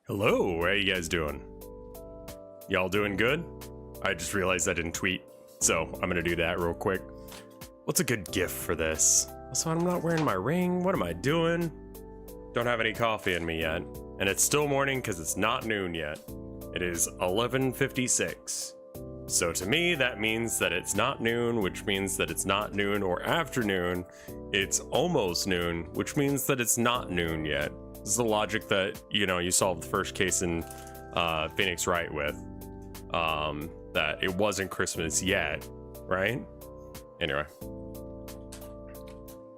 Hello, how you guys doing? Y'all doing good? I just realized I didn't tweet, so I'm gonna do that real quick. What's a good gift for this? Also, I'm not wearing my ring. What am I doing? Don't have any coffee in me yet. And it's still morning because it's not noon yet. It is 11:56. So to me, that means that it's not noon, which means that it's not noon or afternoon. It's almost noon, which means that it's not noon yet. This is the logic that, you solved the first case in Phoenix Wright with. That it wasn't Christmas yet, right? Anyway.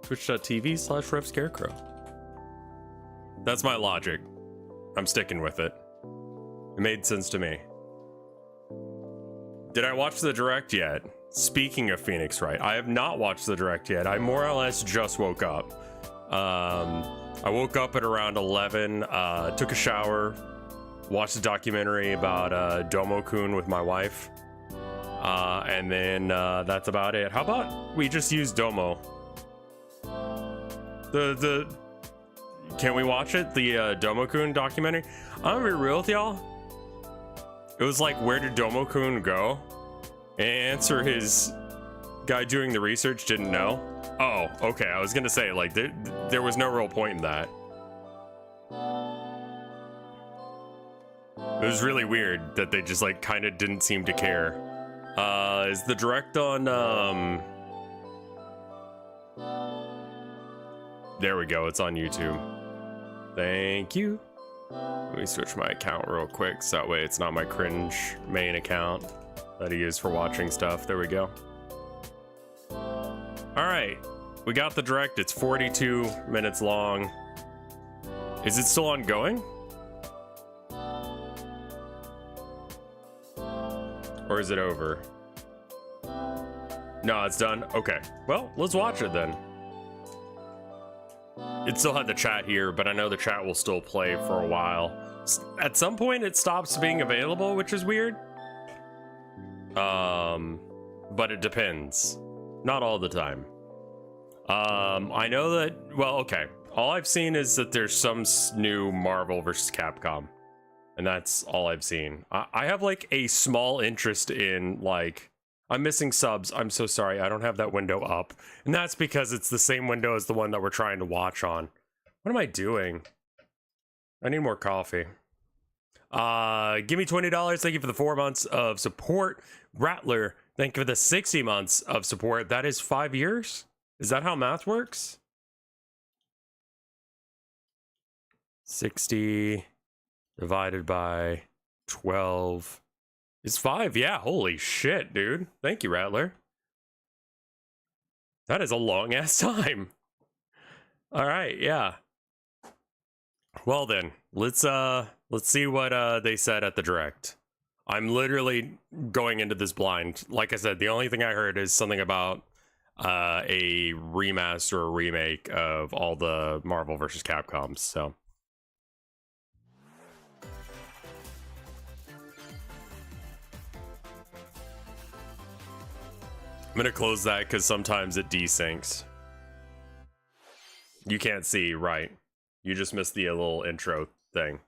Twitch.tv/RevScarecrow. That's my logic. I'm sticking with it. It made sense to me. Did I watch the direct yet? Speaking of Phoenix Wright, I have not watched the direct yet. I more or less just woke up. I woke up at around 11, took a shower, watched a documentary about Domo-kun with my wife, and then that's about it. How about we just use Domo? Can we watch it? The Domo-kun documentary? I'm gonna be real with y'all. It was like, where did Domo-kun go? And answer his guy doing the research didn't know. Oh, okay. I was gonna say, like, there was no real point in that. It was really weird that they just, like, kind of didn't seem to care. Is the direct on, There we go. It's on YouTube. Thank you. Let me switch my account real quick, so that way it's not my cringe main account that I use for watching stuff. There we go. Alright, we got the direct. It's 42 minutes long. Is it still ongoing? Or is it over? No, it's done. Okay, well, let's watch it then. It still had the chat here, but I know the chat will still play for a while. At some point, it stops being available, which is weird. But it depends. Not all the time. I know that, well, okay. All I've seen is that there's some new Marvel vs. Capcom. And that's all I've seen. I have, like, a small interest in, like, I'm missing subs. I'm so sorry. I don't have that window up. And that's because it's the same window as the one that we're trying to watch on. What am I doing? I need more coffee. Give me $20. Thank you for the 4 months of support. Rattler, thank you for the 60 months of support. That is 5 years? Is that how math works? 60 divided by 12 is 5. Yeah, holy shit, dude. Thank you, Rattler. That is a long ass time. All right, yeah. Well then, let's see what they said at the direct. I'm literally going into this blind. Like I said, the only thing I heard is something about a remaster or remake of all the Marvel vs. Capcoms, so. I'm gonna close that because sometimes it desyncs. You can't see, right? You just missed the little intro thing.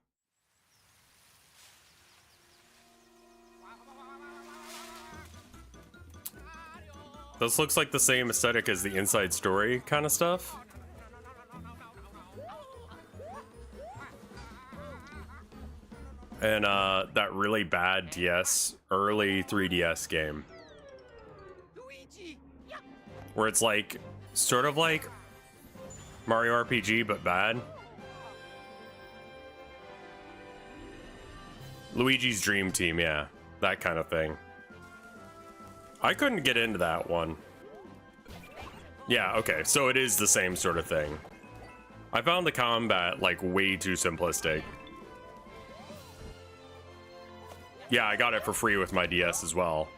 This looks like the same aesthetic as the Inside Story kind of stuff. And that really bad DS, early 3DS game. Where it's like, sort of like Mario RPG, but bad. Luigi's Dream Team, yeah. That kind of thing. I couldn't get into that one. Yeah, okay, so it is the same sort of thing. I found the combat, like, way too simplistic. Yeah, I got it for free with my DS as well.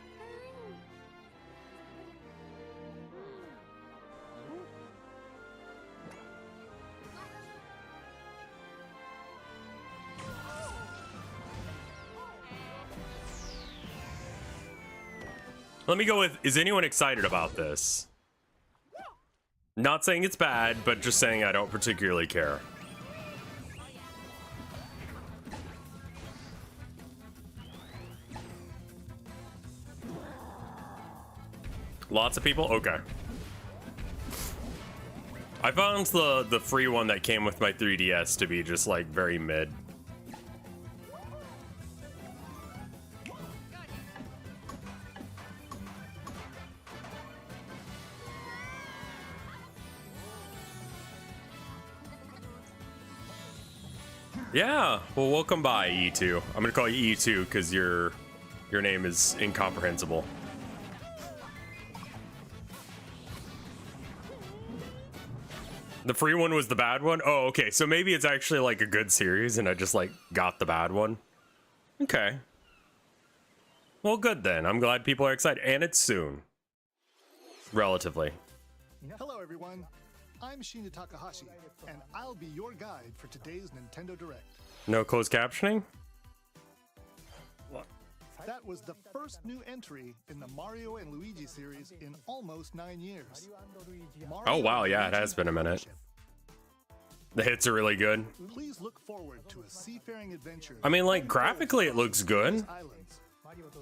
Let me go with, is anyone excited about this? Not saying it's bad, but just saying I don't particularly care. Lots of people? Okay. I found the free one that came with my 3DS to be just like very mid. Yeah, well, welcome by E2. I'm gonna call you E2 because your name is incomprehensible. The free one was the bad one? Oh, okay. So maybe it's actually like a good series and I just like got the bad one. Okay. Well, good then. I'm glad people are excited. And it's soon. Relatively. Hello, everyone. I'm Shinya Takahashi, and I'll be your guide for today's Nintendo Direct. No closed captioning? That was the first new entry in the Mario and Luigi series in almost 9 years. Oh wow, yeah, it has been a minute. The hits are really good. Please look forward to a seafaring adventure. I mean, like, graphically it looks good. Islands,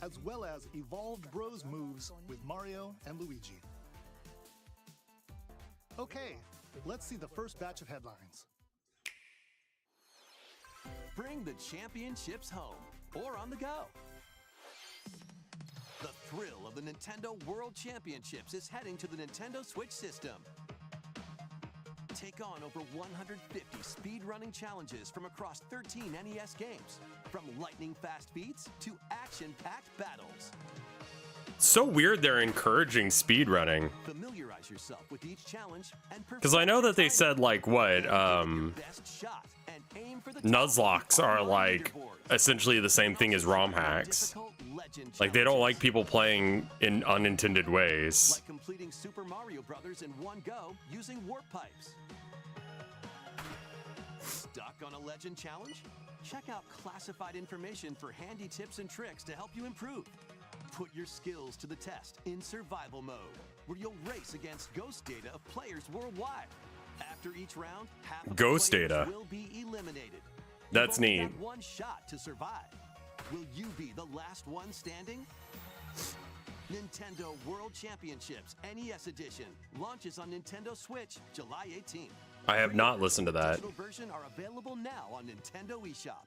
as well as evolved Bros moves with Mario and Luigi. Okay, let's see the first batch of headlines. Bring the championships home or on the go. The thrill of the Nintendo World Championships is heading to the Nintendo Switch system. Take on over 150 speedrunning challenges from across 13 NES games, from lightning-fast feats to action-packed battles. So weird they're encouraging speedrunning. Familiarize yourself with each challenge and because I know that they said like what Nuzlocke are like essentially the same thing as ROM hacks. Like they don't like people playing in unintended ways. Like completing Super Mario Brothers in one go using warp pipes. Stuck on a legend challenge? Check out classified information for handy tips and tricks to help you improve. Put your skills to the test in survival mode, where you'll race against ghost data of players worldwide. After each round, half of ghost the players data will be eliminated. That's You've only neat. got one shot to survive. Will you be the last one standing? Nintendo World Championships NES Edition launches on Nintendo Switch July 18th. I have not listened to that. Digital version are available now on Nintendo eShop.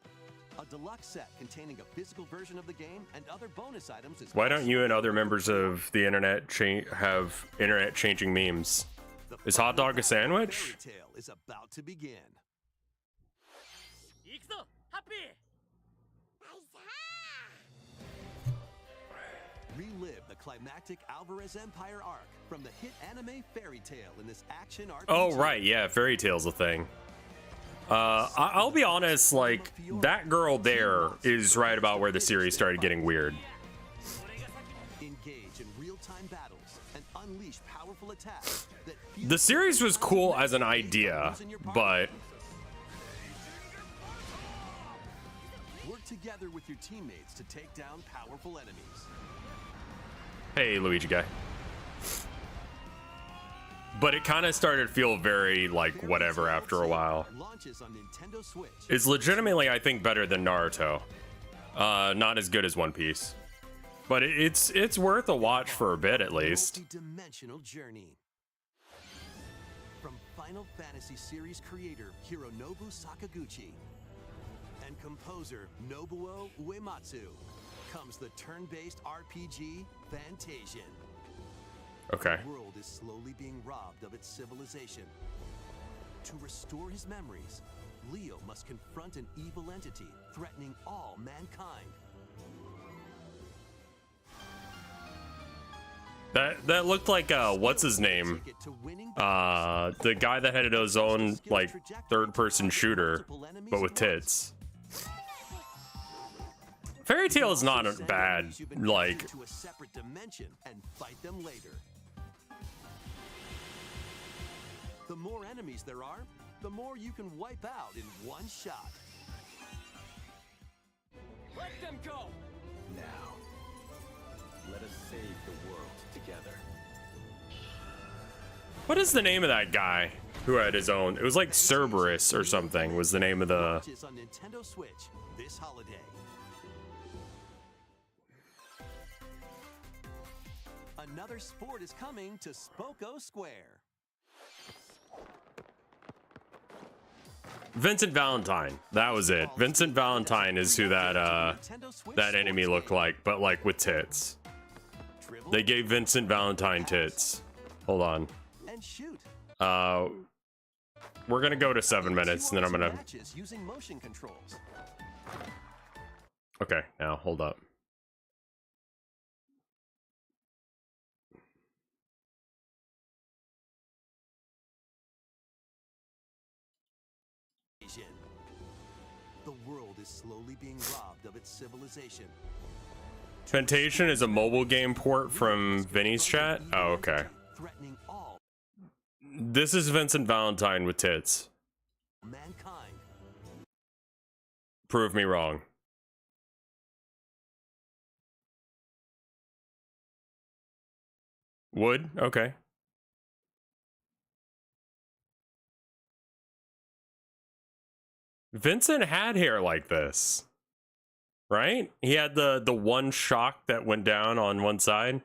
A deluxe set containing a physical version of the game and other bonus items is Why don't you and other members of the internet have internet-changing memes? Is hot dog a sandwich? Fairy Tale is about to begin. Relive the climactic Alvarez Empire arc from the hit anime Fairy Tale in this action RPG. Oh right, yeah, Fairy Tale's a thing. I'll be honest, like that girl there is right about where the series started getting weird. Engage in real-time battles and unleash powerful attacks that The series was cool as an idea, but work together with your teammates to take down powerful enemies. hey, Luigi guy. But it kind of started to feel very like whatever after a while. Launches on Nintendo Switch. It's legitimately, I think, better than Naruto. Not as good as One Piece, but it's worth a watch for a bit at least. Multi-dimensional journey. From Final Fantasy series creator Hironobu Sakaguchi and composer Nobuo Uematsu comes the turn-based RPG Fantasian. Okay. The world is slowly being robbed of its civilization. To restore his memories, Leo must confront an evil entity threatening all mankind. That looked like what's his name? The guy that had his own like third-person shooter, but with tits. Fairy Tail is not a bad like. To a separate dimension and fight them later. The more enemies there are, the more you can wipe out in one shot. Let them go! Now, let us save the world together. What is the name of that guy who had his own? It was like Cerberus or something was the name of the. Launches on Nintendo Switch this holiday. A Another sport is coming to Spoko Square. Vincent Valentine. That was it. Vincent Valentine is who that enemy looked like, but like with tits. They gave Vincent Valentine tits. Hold on. And shoot. We're gonna go to 7 minutes, and then I'm gonna. Using motion controls. Okay, now hold up. The world is slowly being robbed of its civilization. Temptation is a mobile game port from Vinny's chat? Oh, okay. Threatening all This is Vincent Valentine with tits. mankind. Prove me wrong. Wood? Okay. Vincent had hair like this, right? He had the one shock that went down on one side.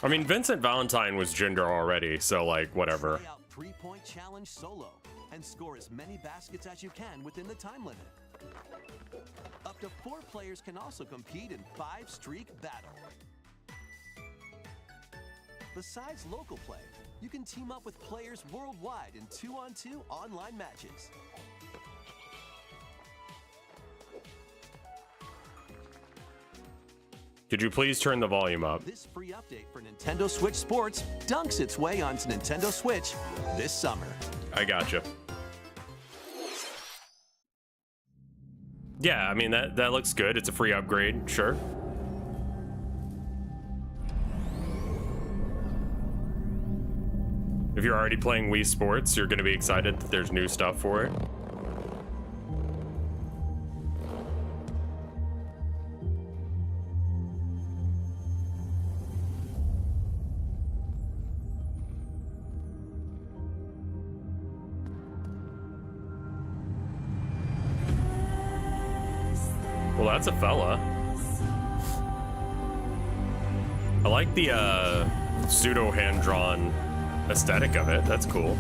I mean, Vincent Valentine was ginger already, so like whatever. Try out 3-point challenge solo and score as many baskets as you can within the time limit. Up to 4 players can also compete in 5-streak battle. Besides local play, you can team up with players worldwide in 2-on-2 online matches. Could you please turn the volume up? This free update for Nintendo Switch Sports dunks its way onto Nintendo Switch this summer. I gotcha. Yeah, I mean, that looks good. It's a free upgrade, sure. If you're already playing Wii Sports, you're going to be excited that there's new stuff for it. Well, that's a fella. I like the pseudo hand-drawn aesthetic of it. That's cool.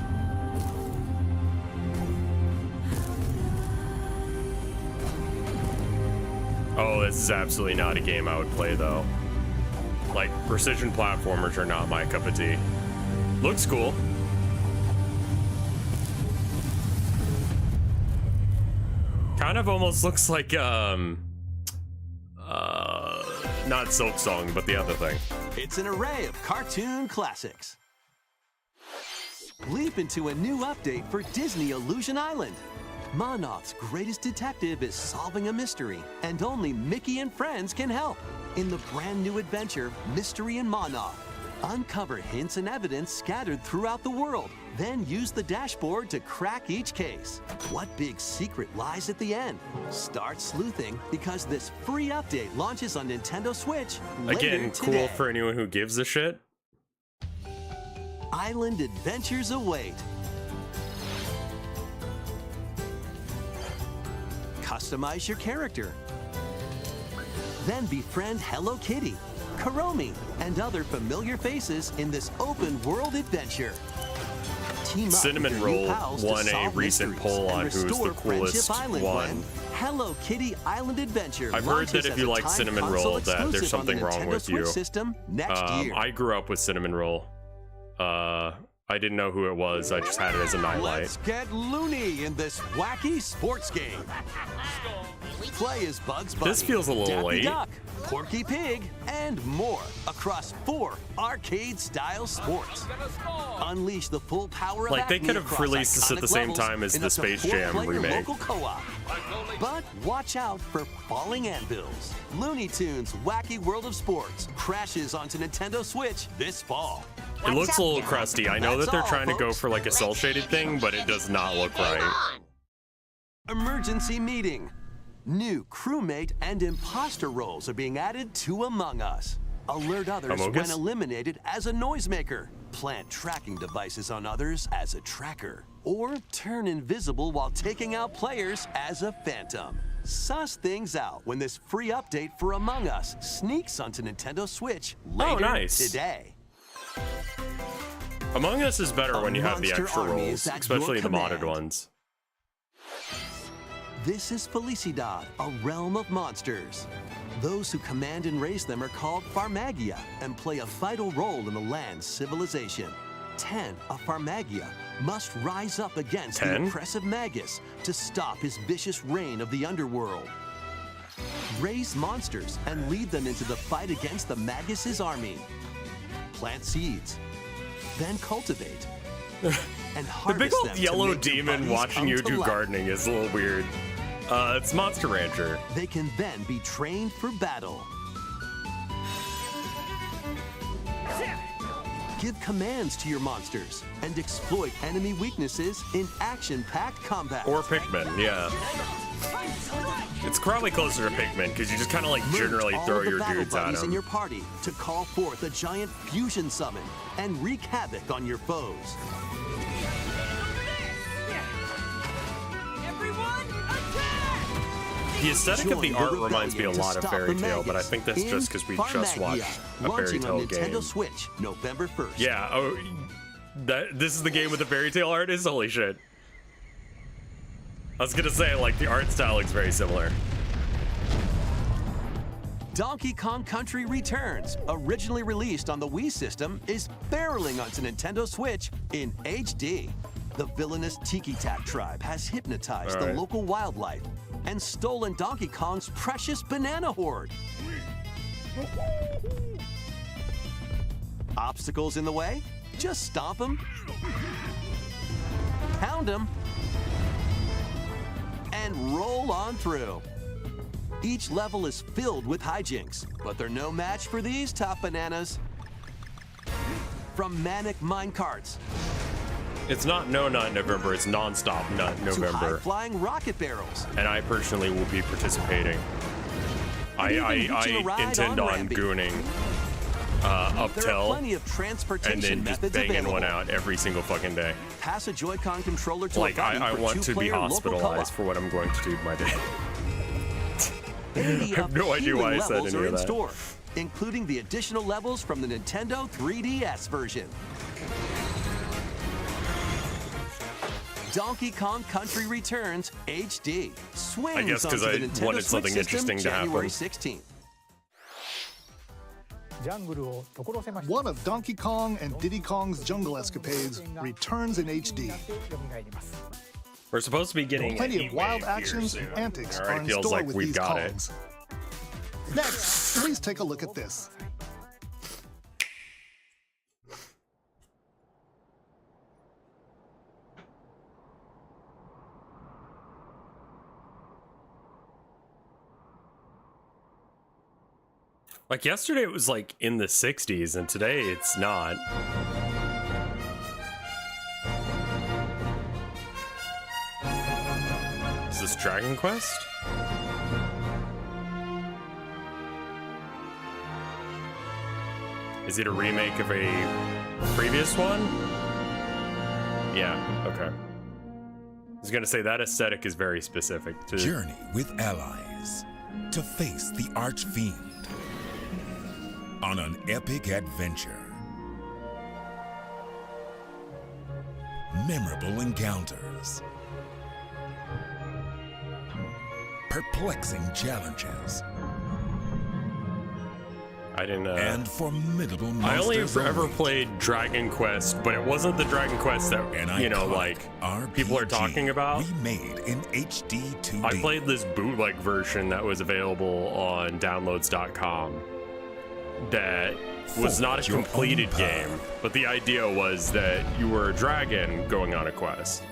Oh, this is absolutely not a game I would play, though. Like, precision platformers are not my cup of tea. Looks cool. Kind of almost looks like, not Silk Song, but the other thing. It's an array of cartoon classics. Leap into a new update for Disney Illusion Island. Monarch's greatest detective is solving a mystery, and only Mickey and friends can help. In the brand new adventure, Mystery in Monarch, uncover hints and evidence scattered throughout the world, then use the dashboard to crack each case. What big secret lies at the end? Start sleuthing, because this free update launches on Nintendo Switch later Again, cool today. for anyone who gives a shit. Island adventures await. Customize your character. Then befriend Hello Kitty, Kuromi, and other familiar faces in this open world adventure. Team up Cinnamon with your new Roll pals to won a solve recent mysteries poll and on who's the restore coolest Friendship Island one. when Hello Kitty Island Adventure I've heard that launches if as you a like timed Cinnamon console Roll, that there's exclusive on the something wrong Nintendo with Switch you. system next year. I grew up with Cinnamon Roll. I didn't know who it was. I just had it as a nightlight. Let's get loony in this wacky sports game. Play as Bugs Bunny, This feels a little Daffy late. Duck, Porky Pig, and more across 4 arcade-style sports. Unleash the full power of Like, they Acme could have across released this at iconic the same levels time as in the up to Space Jam 4-player remake. local co-op. But watch out for falling anvils. Looney Tunes Wacky World of Sports crashes onto Nintendo Switch this fall. It looks a little crusty. I know that That's they're all, trying to go folks. for like a cel-shaded thing, but it does not look right. Emergency meeting. New crewmate and imposter roles are being added to Among Us. Alert others Among when Us? eliminated as a noisemaker. plant tracking devices on others as a tracker, or turn invisible while taking out players as a phantom. Suss things out when this free update for Among Us sneaks onto Nintendo Switch later today. Among Us is better when you have the extra roles, especially the modded ones. This is Felicidad, a realm of monsters. Those who command and raise them are called Farmagia and play a vital role in the land's civilization. 10 of Farmagia must rise up against the oppressive Magus to stop his vicious reign of the underworld. Raise monsters and lead them into the fight against the Magus' army. Plant seeds, then cultivate, and harvest the big old them yellow demon watching you do gardening is a little weird. It's Monster Rancher. They can then be trained for battle. Give commands to your monsters and exploit enemy weaknesses in action-packed combat. Or Pikmin, yeah. It's probably closer to Pikmin because you just kind of like generally throw your dudes at them. In your party to call forth a giant fusion summon and wreak havoc on your foes. The aesthetic of the art reminds me a lot of Fairy Tail, but I think that's just because we just watched a Fairy Tail game. Nintendo Switch, November 1st. Yeah, oh, this is the game with the Fairy Tail artist? Holy shit. I was gonna say, like, the art style looks very similar. Donkey Kong Country Returns, originally released on the Wii system, is barreling onto Nintendo Switch in HD. The villainous Tiki Tak tribe has hypnotized the local wildlife and stolen Donkey Kong's precious banana hoard. Obstacles in the way? Just stomp them, pound them, and roll on through. Each level is filled with hijinks, but they're no match for these top bananas. From manic minecarts. It's not No Nut November, it's Non-Stop Nut November. To high-flying rocket barrels. And I personally will be participating. I intend on gooning Uptel and then just banging one out every single fucking day. Pass a Joy-Con controller to like, I want to be hospitalized for what I'm going to do to my day. I have no idea why I said any of that. Store, including the additional levels from the Nintendo 3DS version. Donkey Kong Country Returns HD. Swings I guess because I wanted something interesting to happen. January 16th. One of Donkey Kong and Diddy Kong's jungle escapades returns in HD. We're supposed to be getting plenty of wild actions and antics are in feels store like with we've these got Kongs. Next, please take a look at this. Like yesterday it was like in the 60s and today it's not. Is this Dragon Quest? Is it a remake of a previous one? Yeah, okay. I was gonna say that aesthetic is very specific to Journey with allies to face the Archfiend on an epic adventure. Memorable encounters. Perplexing challenges. I didn't and formidable monsters. I only ever played Dragon Quest, but it wasn't the Dragon Quest that, you know, like people are talking about. Remade in HD 2D. I played this bootleg version that was available on downloads.com that was not a completed game, but the idea was that you were a dragon going on a quest.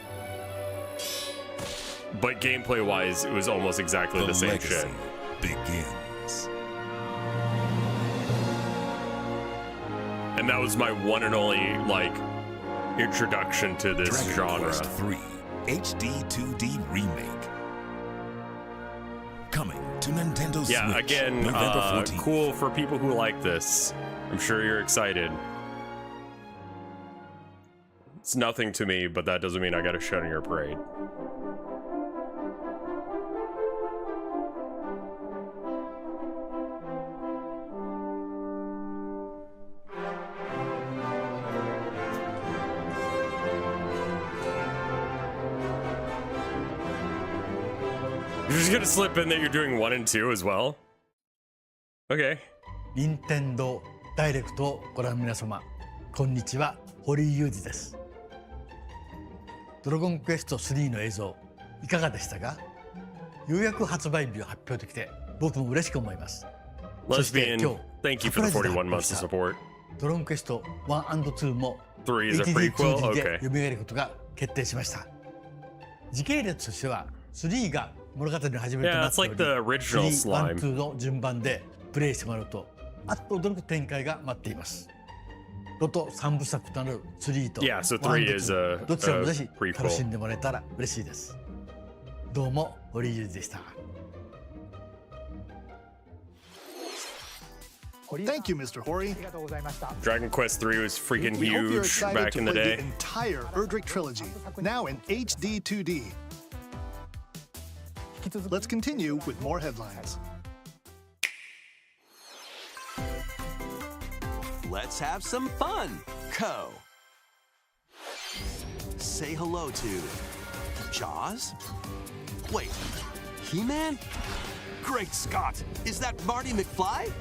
But gameplay wise, it was almost exactly the same shit. Begins. And that was my one and only, like, introduction to this genre. Quest 3 HD 2D remake. Coming to Nintendo Switch. Yeah, again, November 14th. Cool for people who like this. I'm sure you're excited. It's nothing to me, but that doesn't mean I gotta shut in your parade. You're just gonna slip in that you're doing 1 and 2 as well? Okay. 任天堂ダイレクトをご覧の皆様、こんにちは、堀井雄二です。ドラゴンクエスト3の映像、いかがでしたか？ようやく発売日を発表できて、僕も嬉しく思います。そして今 Lesbian, 日、 thank you for the 41 months of support. ドラゴンクエスト1 and 2も 3 is a HD2D prequel? で Okay. 蘇ることが決定しました。時系列としては3が物語の始めと Yeah, なっ it's てお like り、 the original 3、1、 slime. 2の順番でプレイしてもらうと、あっと驚く展開が待っています。ロト3部作となる3と Yeah, so 1 3 is a どちらもぜひ prequel. 楽しんでもらえたら嬉しいです。どうも堀井雄二でした。Thank you, Mr. Hori. Dragon Quest 3 was freaking We hope you're huge excited back to in the play day. the entire Erdrick trilogy, now in HD 2D. Let's continue with more headlines. Let's have some fun, Co. Say hello to Jaws? Wait, He-Man? Great Scott! Is that Marty McFly?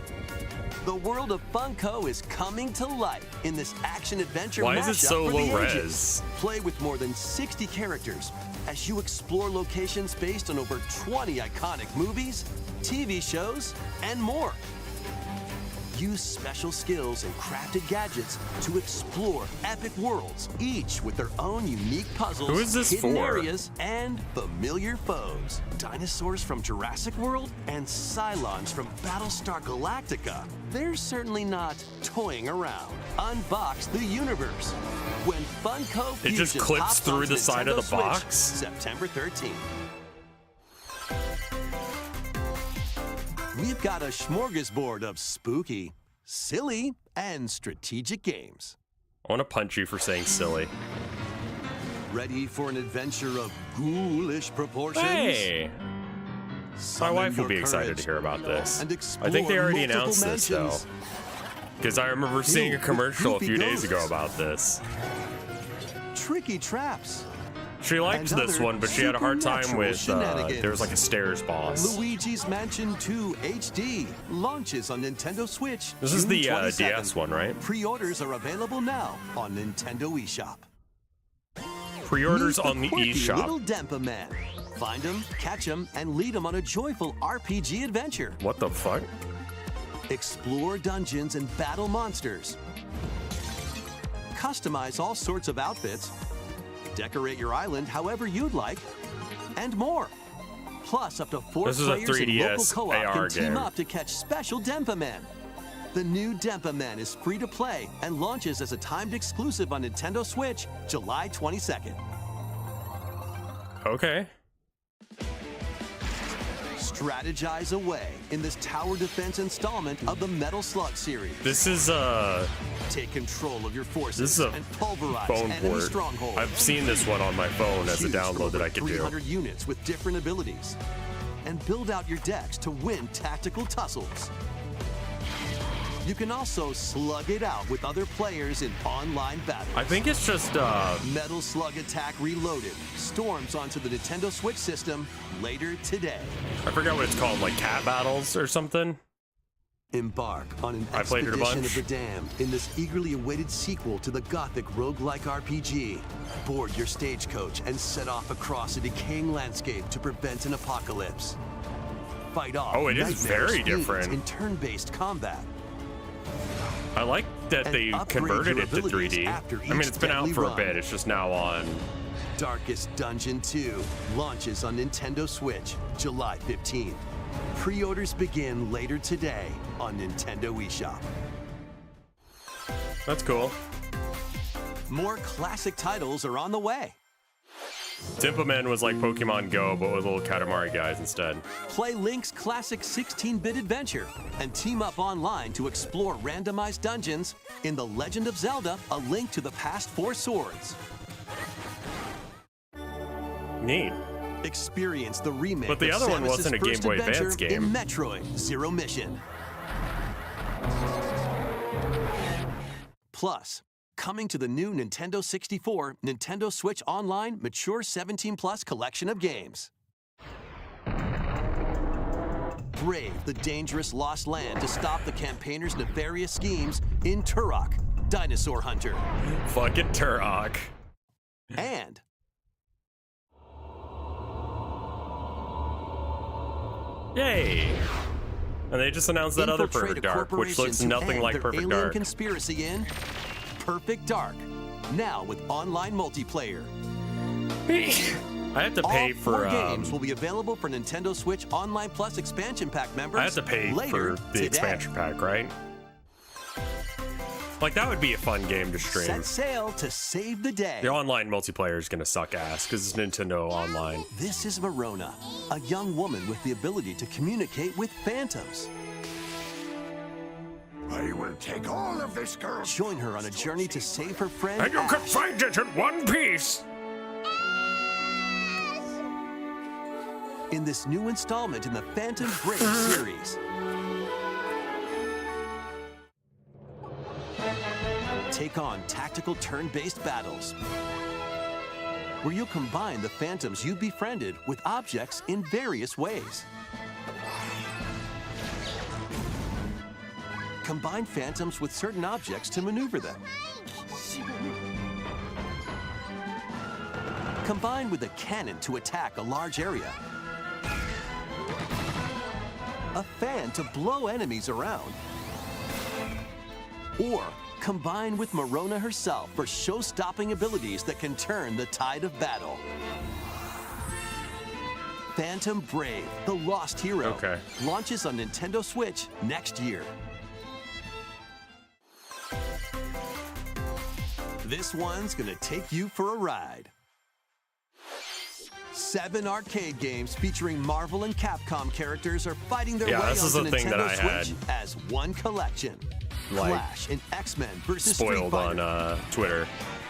The world of Funko is coming to life in this action-adventure Why is it mashup so for the low ages. res? Play with more than 60 characters as you explore locations based on over 20 iconic movies, TV shows, and more. Use special skills and crafted gadgets to explore epic worlds, each with their own unique puzzles, Who is this hidden for? areas, and familiar foes. Dinosaurs from Jurassic World and Cylons from Battlestar Galactica. They're certainly not toying around. Unbox the universe when Funko It just Fusion clips hops through onto the side of Nintendo the Switch box? September 13th. We've got a smorgasbord of spooky, silly, and strategic games. I want to punch you for saying silly. Ready for an adventure of ghoulish proportions? Hey! My Summon wife will your be excited courage to hear about this. and I think they explore already multiple announced this, though. mansions. Because I remember seeing a with commercial a goofy few days ago ghosts. about this. Tricky traps. She liked And this other one, but she had a hard time supernatural with, shenanigans. there was like a stairs boss. Luigi's Mansion 2 HD launches on Nintendo Switch. This is June the 27th. DS one, right? Pre-orders are available now on Nintendo eShop. Pre-orders Meet on the quirky Little eShop. Dempa Man. Find him, catch him, and lead him on a joyful RPG adventure. What the fuck? Explore dungeons and battle monsters. Customize all sorts of outfits. Decorate your island however you'd like, and more. Plus, up to 4 This is a players in local 3DS co-op AR can team game. up to catch special Dempa Man. The new Dempa Man is free to play and launches as a timed exclusive on Nintendo Switch July 22nd. Okay. Strategize away in this tower defense installment of the Metal Slug series. This is Take control of your forces this is a and pulverize phone enemy port. strongholds. I've seen this one on my phone as a Choose from download that over I could do. 300 units with different abilities. And build out your decks to win tactical tussles. You can also slug it out with other players in online battles. I think it's just Metal Slug Attack Reloaded storms onto the Nintendo Switch system later today. I forgot what it's called, like cat battles or something. Embark on an I played it a expedition bunch. of the damned in this eagerly awaited sequel to the gothic roguelike RPG. Board your stagecoach and set off across a decaying landscape to prevent an apocalypse. Fight off Oh, it is nightmarish very fiends different. in turn-based combat. I like that And they upgrade converted your it to abilities 3D. after I mean, each it's been out deadly for a run. bit. It's just now on. Darkest Dungeon 2 launches on Nintendo Switch July 15th. Pre-orders begin later today on Nintendo eShop. That's cool. More classic titles are on the way. Timpa was like Pokemon Go, but with little Katamari guys instead. Play Link's classic 16-bit adventure and team up online to explore randomized dungeons in The Legend of Zelda: A Link to the Past 4 Swords. Neat. Experience the remake But the of other one Samus's wasn't a Game first Boy adventure Advance game. in Metroid Zero Mission. Plus, coming to the new Nintendo 64, Nintendo Switch Online Mature 17+ collection of games. Brave the dangerous lost land to stop the campaigners' nefarious schemes in Turok, Dinosaur Hunter. Fucking Turok. And Yay! And they just announced that other infiltrate Perfect a Dark, which corporation looks to nothing end like their Perfect alien Dark. conspiracy in Perfect Dark, now with online multiplayer. I have to pay All for 4 games will be available for Nintendo Switch Online Plus expansion pack members. I have to pay later for the today. expansion pack, right? Like, that would be a fun game to stream. Set sail to save the day. The online multiplayer is gonna suck ass because it's Nintendo Online. This is Verona, a young woman with the ability to communicate with phantoms. I will take all of this girl. Join her on a journey to save her friend And you can Ash. find it in one piece! In this new installment in the Phantom Brave series. Take on tactical turn-based battles, where you'll combine the phantoms you befriended with objects in various ways. Combine phantoms with certain objects to maneuver them. Combine with a cannon to attack a large area. A fan to blow enemies around. Or combine with Verona herself for show-stopping abilities that can turn the tide of battle. Phantom Brave, the Lost Hero, launches on Nintendo Switch next year. This one's gonna take you for a ride. 7 arcade games featuring Marvel and Capcom characters are fighting their way this is onto the thing that Nintendo I had. Switch as one collection. Like, Flash and X-Men versus Street spoiled Fighter. on Twitter.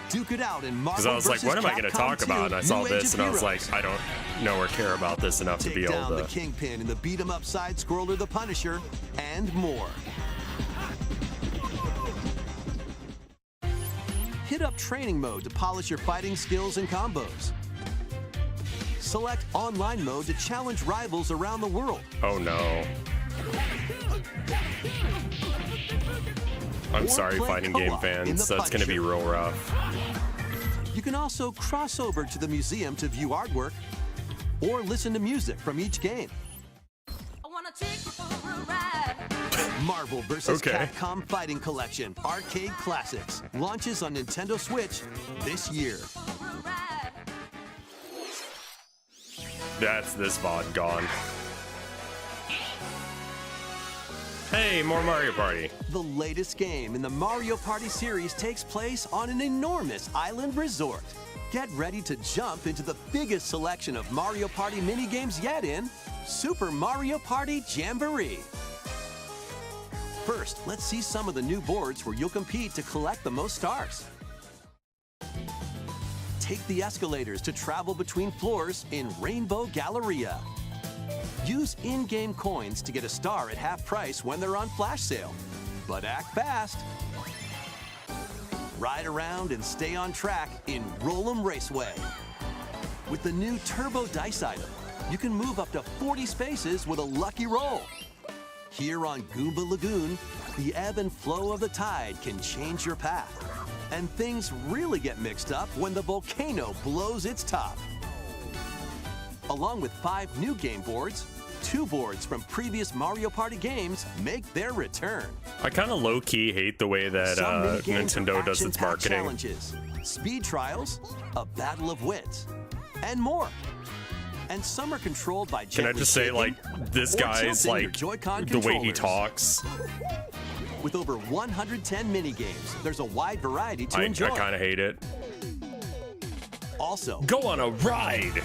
Duke it out in Because Marvel I was like, versus what am I going to Capcom talk 2, about? And I saw New Age this of and I was Heroes. like, I don't know or care about this enough to Take be able down the to. Kingpin in the beat-em-up side-scroller The Punisher, and more. Hit up training mode to polish your fighting skills and combos. Select online mode to challenge rivals around the world. Oh no. I'm Or sorry, play fighting game co-op in fans. The That's going to be Punisher. real rough. You can also cross over to the museum to view artwork or listen to music from each game. I wanna take you for a ride. Marvel vs. Okay. Capcom Fighting Collection Arcade Classics launches on Nintendo Switch this year. That's this VOD gone. Hey, more Mario Party. The latest game in the Mario Party series takes place on an enormous island resort. Get ready to jump into the biggest selection of Mario Party minigames yet in Super Mario Party Jamboree. First, let's see some of the new boards where you'll compete to collect the most stars. Take the escalators to travel between floors in Rainbow Galleria. Use in-game coins to get a star at half price when they're on flash sale. But act fast. Ride around and stay on track in Roll'em Raceway. With the new Turbo Dice item, you can move up to 40 spaces with a lucky roll. Here on Goomba Lagoon, the ebb and flow of the tide can change your path. And things really get mixed up when the volcano blows its top. Along with 5 new game boards, 2 boards from previous Mario Party games make their return. I kind of low-key hate the way that Some minigames are Nintendo does its action-packed marketing. Challenges, speed trials, a battle of wits, and more. And some are controlled by Can I gently just say, shaking like, this or guy's, tilting your like, Joy-Con the way he controllers. talks, With over 110 minigames, there's a wide variety to I enjoy. kind of hate it. Also, go on a ride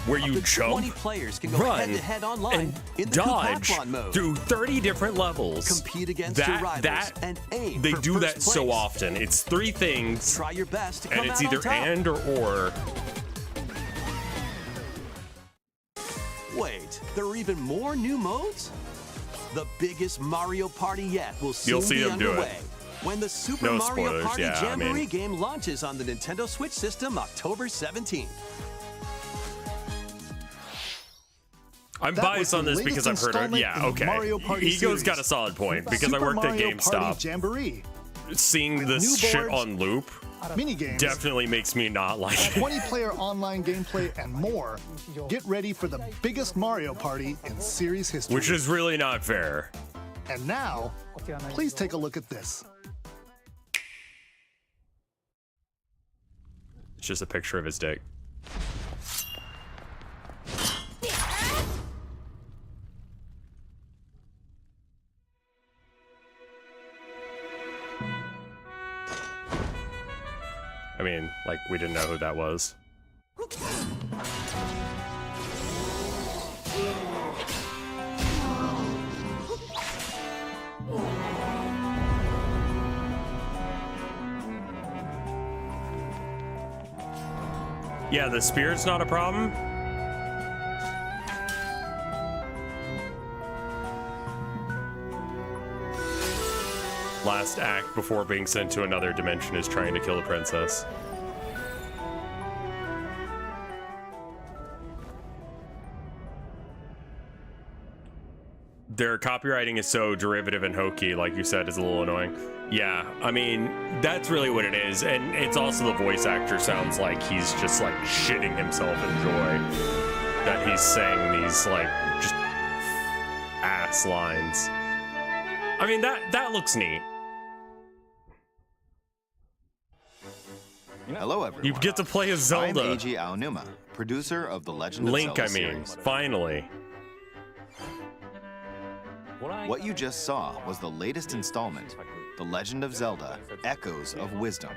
where you up to 20 jump, players can go run, head-to-head online and in the dodge Coupathlon mode. through 30 different levels. Compete against your rivals and aim They for do first that so place. often. It's 3 things, Try your best to come and it's out either on top. and or. Wait, there are even more new modes? The biggest Mario Party yet will soon You'll see be them do it. underway when the Super No Mario spoilers, Party yeah, I mean- Jamboree game launches on the Nintendo Switch system October 17th. I'm That biased was on the this because I've latest heard it. installment Yeah, in the okay. Mario Party Ego's series. got a solid point because Super I worked Mario at Party GameStop. Jamboree. Seeing With this new shit boards, on loop Minigames, definitely makes me not like it. 20-player online gameplay, and more. Get ready for the biggest Mario Party in series history. Which is really not fair. And now, please take a look at this. It's just a picture of his dick. I mean, like, we didn't know who that was. Yeah, the spirit's not a problem. Last act before being sent to another dimension is trying to kill the princess. Their copywriting is so derivative and hokey, like you said, is a little annoying. Yeah, I mean, that's really what it is. And it's also the voice actor sounds like he's just like shitting himself in joy that he's saying these like just ass lines. I mean, that looks neat. Hello, everyone. You get to play as Zelda. I'm Eiji Aonuma, producer of the Legend of Link, Zelda I mean, series. finally. What you just saw was the latest installment, The Legend of Zelda: Echoes of Wisdom.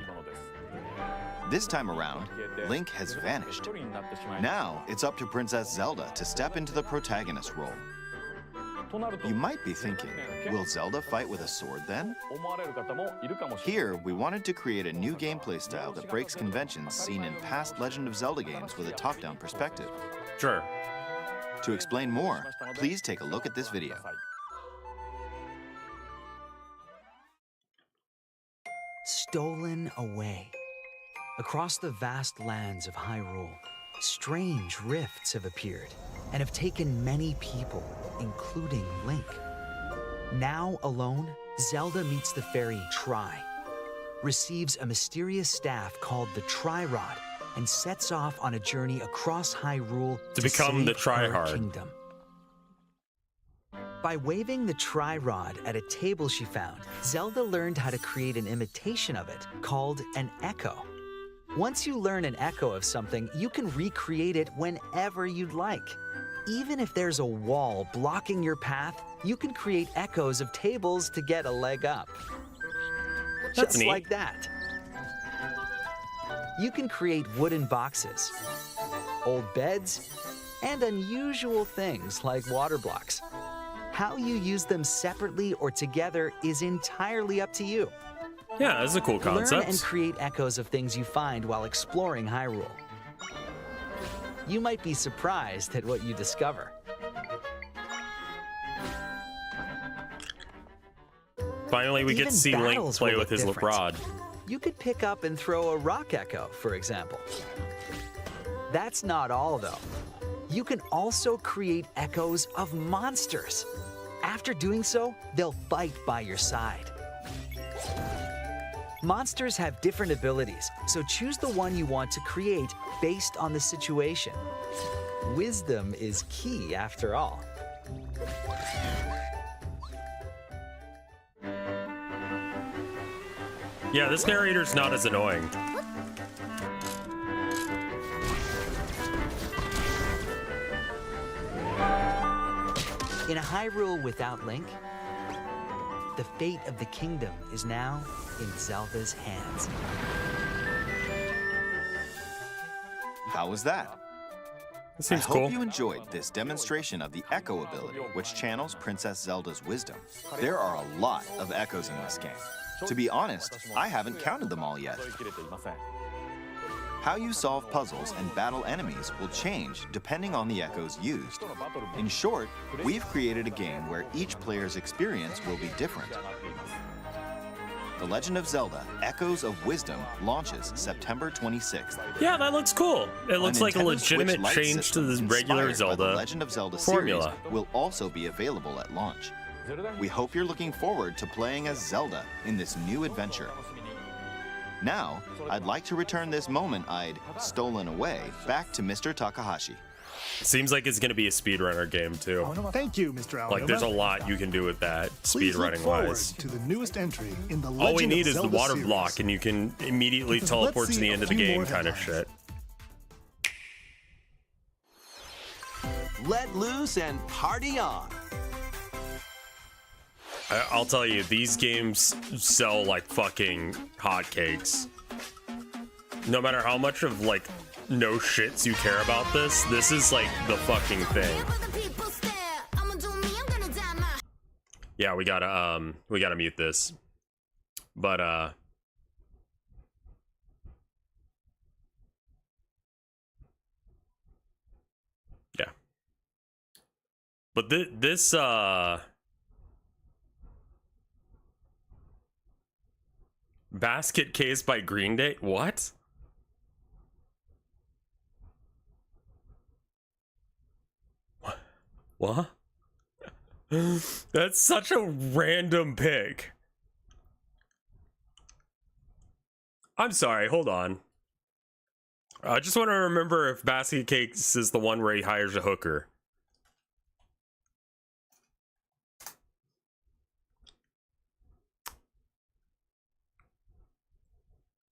This time around, Link has vanished. Now, it's up to Princess Zelda to step into the protagonist role. You might be thinking, will Zelda fight with a sword then? Here, we wanted to create a new gameplay style that breaks conventions seen in past Legend of Zelda games with a top-down perspective. Sure. To explain more, please take a look at this video. Stolen away. Across the vast lands of Hyrule, strange rifts have appeared and have taken many people, including Link. Now alone, Zelda meets the fairy Tri, receives a mysterious staff called the Tri-Rod, and sets off on a journey across Hyrule To become the save her Tri-Hard. kingdom. By waving the Tri-Rod at a table she found, Zelda learned how to create an imitation of it called an echo. Once you learn an echo of something, you can recreate it whenever you'd like. Even if there's a wall blocking your path, you can create echoes of tables to get a leg up. That's Just neat. like that. You can create wooden boxes, old beds, and unusual things like water blocks. How you use them separately or together is entirely up to you. Yeah, that's a cool Learn and concept. create echoes of things you find while exploring Hyrule. You might be surprised at what you discover. Finally, we get Even to see Link battles play will with look his different. rod. You could pick up and throw a rock echo, for example. That's not all, though. You can also create echoes of monsters. After doing so, they'll fight by your side. Monsters have different abilities, so choose the one you want to create based on the situation. Wisdom is key, after all. Yeah, this narrator's not as annoying. In a Hyrule without Link, the fate of the kingdom is now in Zelda's hands. How was that? That seems I cool. hope you enjoyed this demonstration of the Echo ability, which channels Princess Zelda's wisdom. There are a lot of echoes in this game. To be honest, I haven't counted them all yet. How you solve puzzles and battle enemies will change depending on the echoes used. In short, we've created a game where each player's experience will be different. The Legend of Zelda: Echoes of Wisdom launches September 26th. Yeah, that looks cool. It looks like a Nintendo legitimate Switch Lite change to the system regular inspired by the Zelda Legend of Zelda formula. series will also be available at launch. We hope you're looking forward to playing as Zelda in this new adventure. Now, I'd like to return this moment I'd stolen away back to Mr. Takahashi. Seems like it's going to be a speedrunner game, too. Thank you, Mr. Aoyama. Like, there's a lot you can do with that, Please look speedrunning forward wise. to the newest entry in the All we Legend need of is the Zelda water series. block, and you can immediately Let's teleport to see the a end of the few game more kind of headlines. shit. Let loose and party on. I'll tell you, these games sell like fucking hotcakes. No matter how much of like no shits you care about this is like the fucking thing. Yeah, we gotta mute this. But yeah. But this Basket Case by Green Day? What? What? That's such a random pick. I'm sorry, hold on. I just want to remember if Basket Case is the one where he hires a hooker.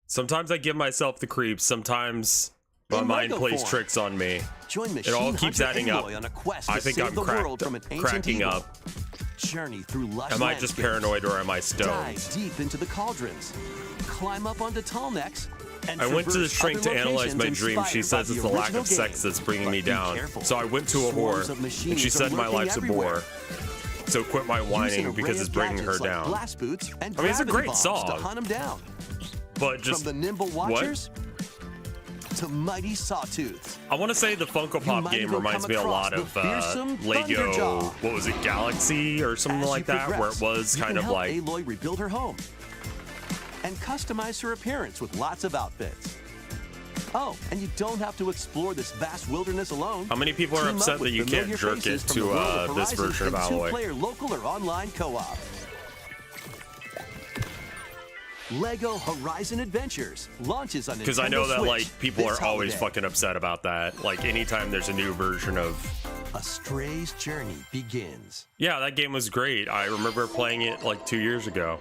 Sometimes I give myself the creeps, sometimes my mind Lego plays form. tricks on me. Join It all Machine keeps Hunter adding up. Aloy on a quest I to think save I'm the world from an ancient cracking evil. up. Journey through lush Am I just landscapes. paranoid or am I stoned? Dive deep into the cauldrons. Climb up onto tall necks. And I went to the traverse shrink other to analyze my locations dream. She inspired says by it's the lack original of sex game. that's bringing me But be down. careful. So I went to a Swarms of whore, and she machines said are my lurking life's everywhere. a bore. So quit my Use an whining array because it's of bringing her gadgets like down. blast boots and I mean, it's a gravity great bombs song. to hunt 'em down. But just From the nimble watchers to mighty sawtooths. I want to say the Funko Pop might game even reminds come me a across lot the of fearsome Lego. Thunderjaw. What was it, Galaxy or something As like you that, where progress, it was you kind can of help like. Aloy rebuild her home and customize her appearance with lots of outfits. Oh, and you don't have to explore this vast wilderness alone. How many people are Team up upset with that you can't familiar jerk it faces from to the world of this Horizon version of in Alloy? two-player local or online co-op. Lego Horizon Adventures launches on Nintendo Because I know that Switch like people this are always holiday. fucking upset about that. Like anytime there's a new version of. A Stray's journey begins. Yeah, that game was great. I remember playing it like 2 years ago.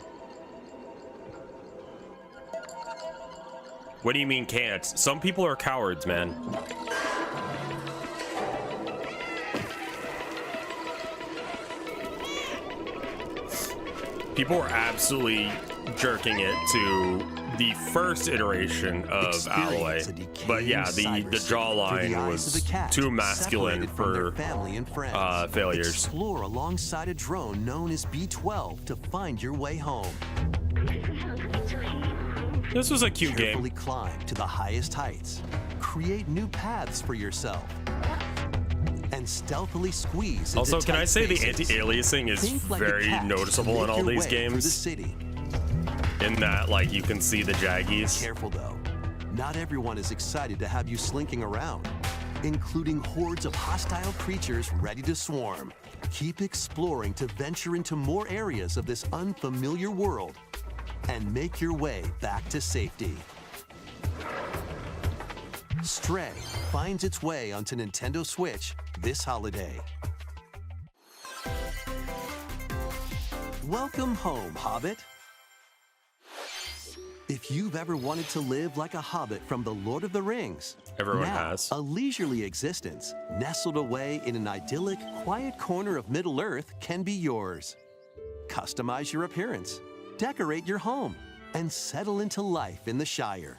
What do you mean can't? Some people are cowards, man. People were absolutely jerking it to the first iteration of Alloy. Experience a decaying But yeah, the cyberscape through the jawline eyes of was a cat too masculine separated from their for family and friends. failures. Explore alongside a drone known as B-12 to find your way home. This was a cute Carefully game. climb to the highest heights. Create new paths for yourself. And stealthily squeeze into Also, can I tight say the spaces. anti-aliasing is Think like a very cat noticeable to in make all your these way through the games? city. In that, like, you can see the jaggies. Careful though. Not everyone is excited to have you slinking around, including hordes of hostile creatures ready to swarm. Keep exploring to venture into more areas of this unfamiliar world and make your way back to safety. Stray finds its way onto Nintendo Switch this holiday. Welcome home, Hobbit. If you've ever wanted to live like a hobbit from The Lord of the Rings, Everyone now, has. a leisurely existence nestled away in an idyllic, quiet corner of Middle-earth can be yours. Customize your appearance, decorate your home, and settle into life in the Shire.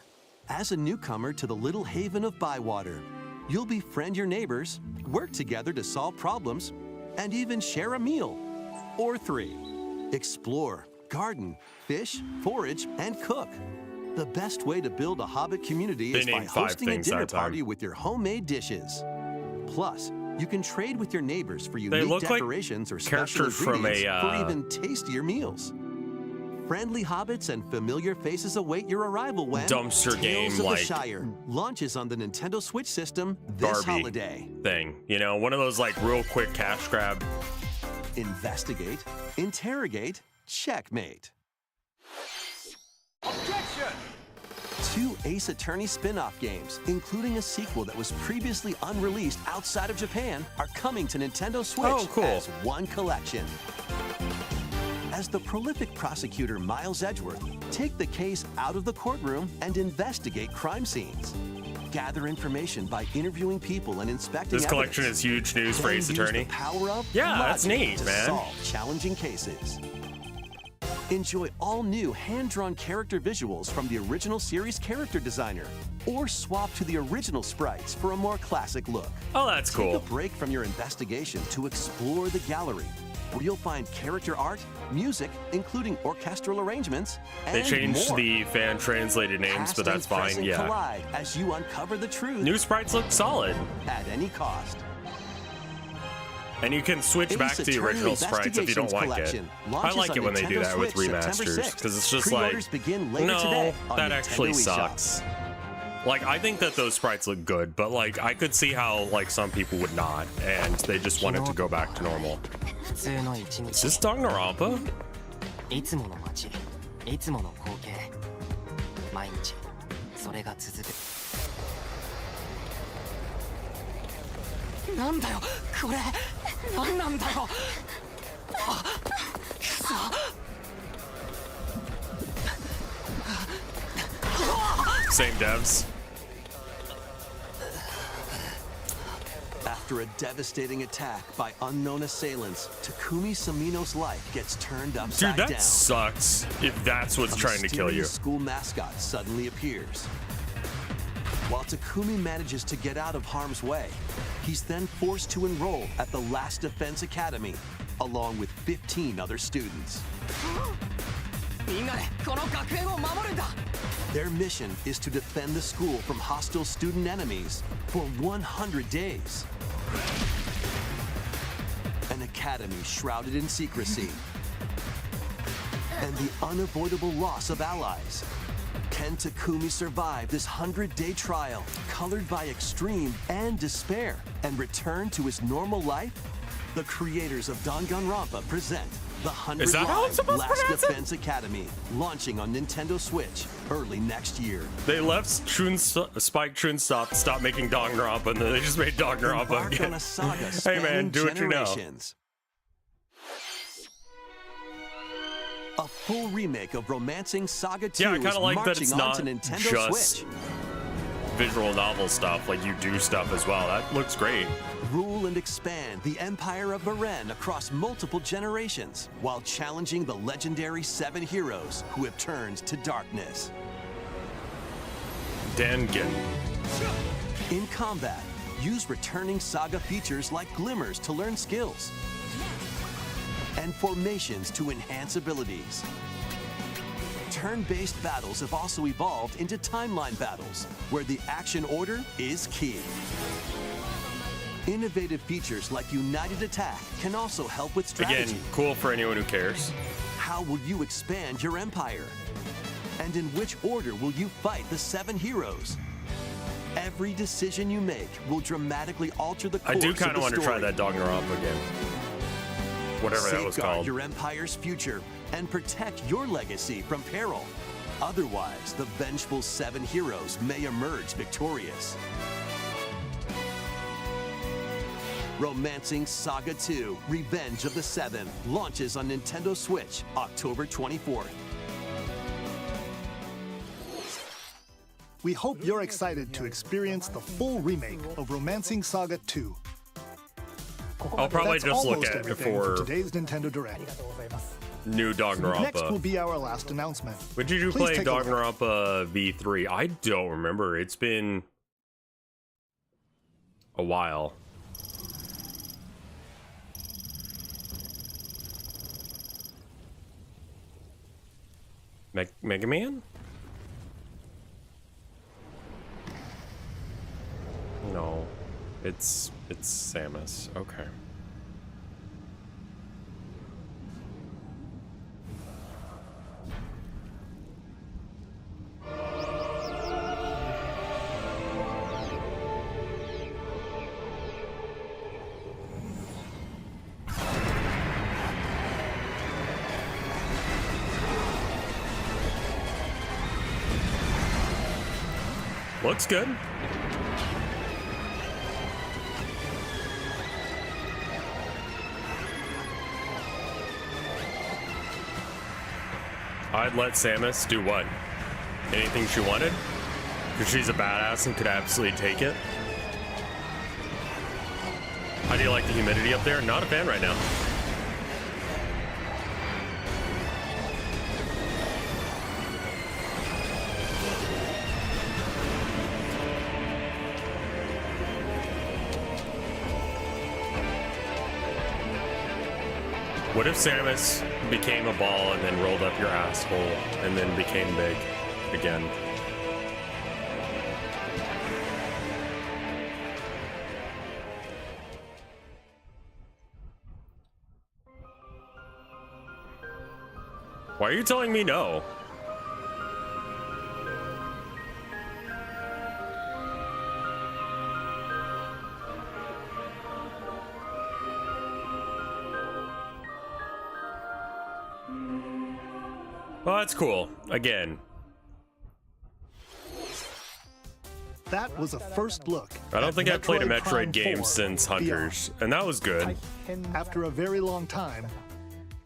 As a newcomer to the little haven of Bywater, you'll befriend your neighbors, work together to solve problems, and even share a meal. Or 3. Explore, garden, fish, forage, and cook. The best way to build a Hobbit community is by hosting a dinner party with your homemade dishes. Plus, you can trade with your neighbors for unique decorations or special ingredients for even tastier meals. Friendly hobbits and familiar faces await your arrival when dumpster game Tales of like the Shire launches on the Nintendo Switch system this holiday. Thing, you know, one of those like real quick cash grab. Investigate, interrogate, checkmate. Objection! 2 Ace Attorney spin-off games, including a sequel that was previously unreleased outside of Japan, are coming to Nintendo Switch as one collection. As the prolific prosecutor Miles Edgeworth, take the case out of the courtroom and investigate crime scenes. Gather information by interviewing people and inspecting This collection is huge news for Ace Attorney. Yeah, that's neat, to man. Solve challenging cases. Enjoy all new hand-drawn character visuals from the original series character designer, or swap to the original sprites for a more classic look. Oh, that's cool. Take a break from your investigation to explore the gallery, where you'll find character art, music, including orchestral arrangements, and They changed more. the fan-translated names, Past but that's and fine, present yeah. collide as you uncover the truth. New sprites look solid. At any cost. And you can switch back to the original sprites if you don't like it. I like it when they do that with remasters, because it's just like, no, that actually sucks. Like, I think that those sprites look good, but like, I could see how like some people would not, and they just wanted to go back to normal. Is this Danganronpa? いつもの街、いつもの光景、毎日それが続く。なんだよ、これ、なんなんだよ。あ、くそ。Same devs. After a devastating attack by unknown assailants, Takumi Samino's life gets turned upside Dude, down. that sucks if that's what's trying to kill you. A school mascot suddenly appears. While Takumi manages to get out of harm's way, he's then forced to enroll at the Last Defense Academy, along with 15 other students. Their mission is to defend the school from hostile student enemies for 100 days. An academy shrouded in secrecy. And the unavoidable loss of allies. Can Takumi survive this 100-day trial, colored by extreme and despair, and return to his normal life? The creators of Danganronpa present the 100 Last Defense Academy, launching on Nintendo Switch early next year. They left Spike Chunsoft stop making Danganronpa, and then they just made Danganronpa again. On a saga Hey man, do what you know. A full remake of Romancing Saga 2 Yeah, I kind is of like that it's marching not onto Nintendo just Switch. visual novel stuff, like you do stuff as well. That looks great. Rule and expand the Empire of Beren across multiple generations, while challenging the legendary 7 heroes who have turned to darkness. Dangan. In combat, use returning Saga features like glimmers to learn skills, and formations to enhance abilities. Turn-based battles have also evolved into timeline battles, where the action order is key. Innovative features like United Attack can also help with strategy. Again, cool for anyone who cares. How will you expand your empire? And in which order will you fight the 7 heroes? Every decision you make will dramatically alter the course I do of kind the of want to try story. that Danganronpa again. Whatever that was Safeguard called. your empire's future and protect your legacy from peril. Otherwise, the vengeful 7 heroes may emerge victorious. Romancing Saga 2: Revenge of the 7 launches on Nintendo Switch October 24th. We hope you're excited to experience the full remake of Romancing Saga 2. I'll probably That's just look almost at it everything for today's Nintendo Direct. new Danganronpa. Next will be our last announcement. When did you Please play take a look. Danganronpa V3? I don't remember. It's been a while. Mega Man? No, it's Samus. Okay. Looks good. I'd let Samus do what? Anything she wanted? Because she's a badass and could absolutely take it. How do you like the humidity up there? Not a fan right now. What if Samus became a ball and then rolled up your asshole and then became big again? Why are you telling me no? Well, that's cool. Again. That was a first look. I don't at think I've played a Metroid Metroid Prime game 4 since Hunters, and that was good. After a very long time,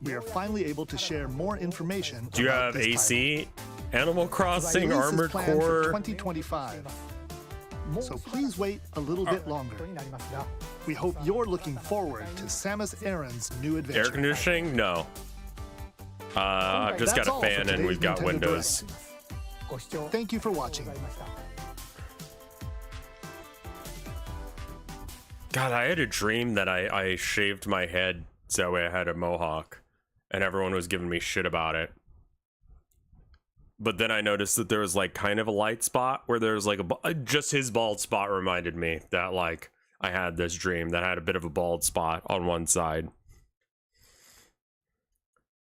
we are finally able to share more information. Do you about have this AC? Animal Crossing, Release is Armored planned for Core? 2025. So please wait a little bit longer. We hope you're looking forward to Samus Aran's new adventure. Air conditioning? No. I've just got That's a all for fan and today's we've got Nintendo windows. Direct. Thank you for watching. God, I had a dream that I shaved my head so that way I had a mohawk, and everyone was giving me shit about it. But then I noticed that there was like kind of a light spot where there was like just his bald spot reminded me that like I had this dream that had a bit of a bald spot on one side.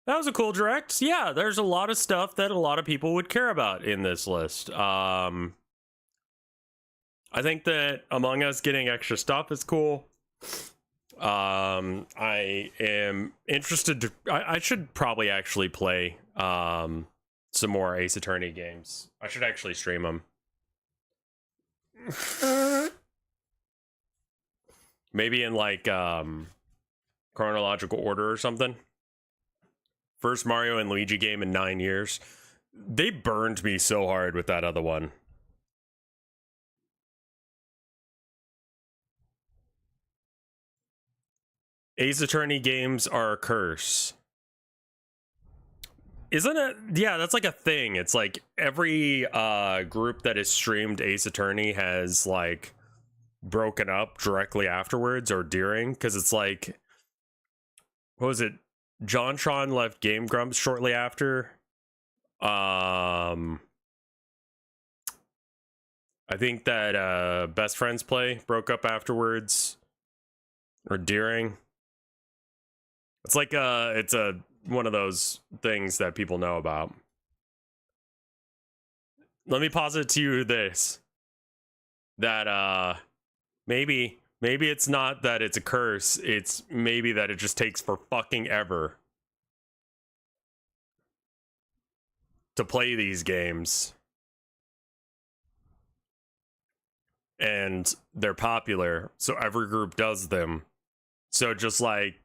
That was a cool direct. Yeah, there's a lot of stuff that a lot of people would care about in this list. I think that Among Us getting extra stuff is cool. I am interested to... I should probably actually play some more Ace Attorney games. I should actually stream them. Maybe in like chronological order or something. First Mario and Luigi game in 9 years. They burned me so hard with that other one. Ace Attorney games are a curse. Isn't it? Yeah, that's like a thing. It's like every group that has streamed Ace Attorney has like broken up directly afterwards or during, because it's like, what was it? JonTron left Game Grumps shortly after. I think that Best Friends Play broke up afterwards or during. It's like it's a one of those things that people know about. Let me posit to you this, that maybe it's not that it's a curse, it's maybe that it just takes for fucking ever to play these games. And they're popular, so every group does them. So just like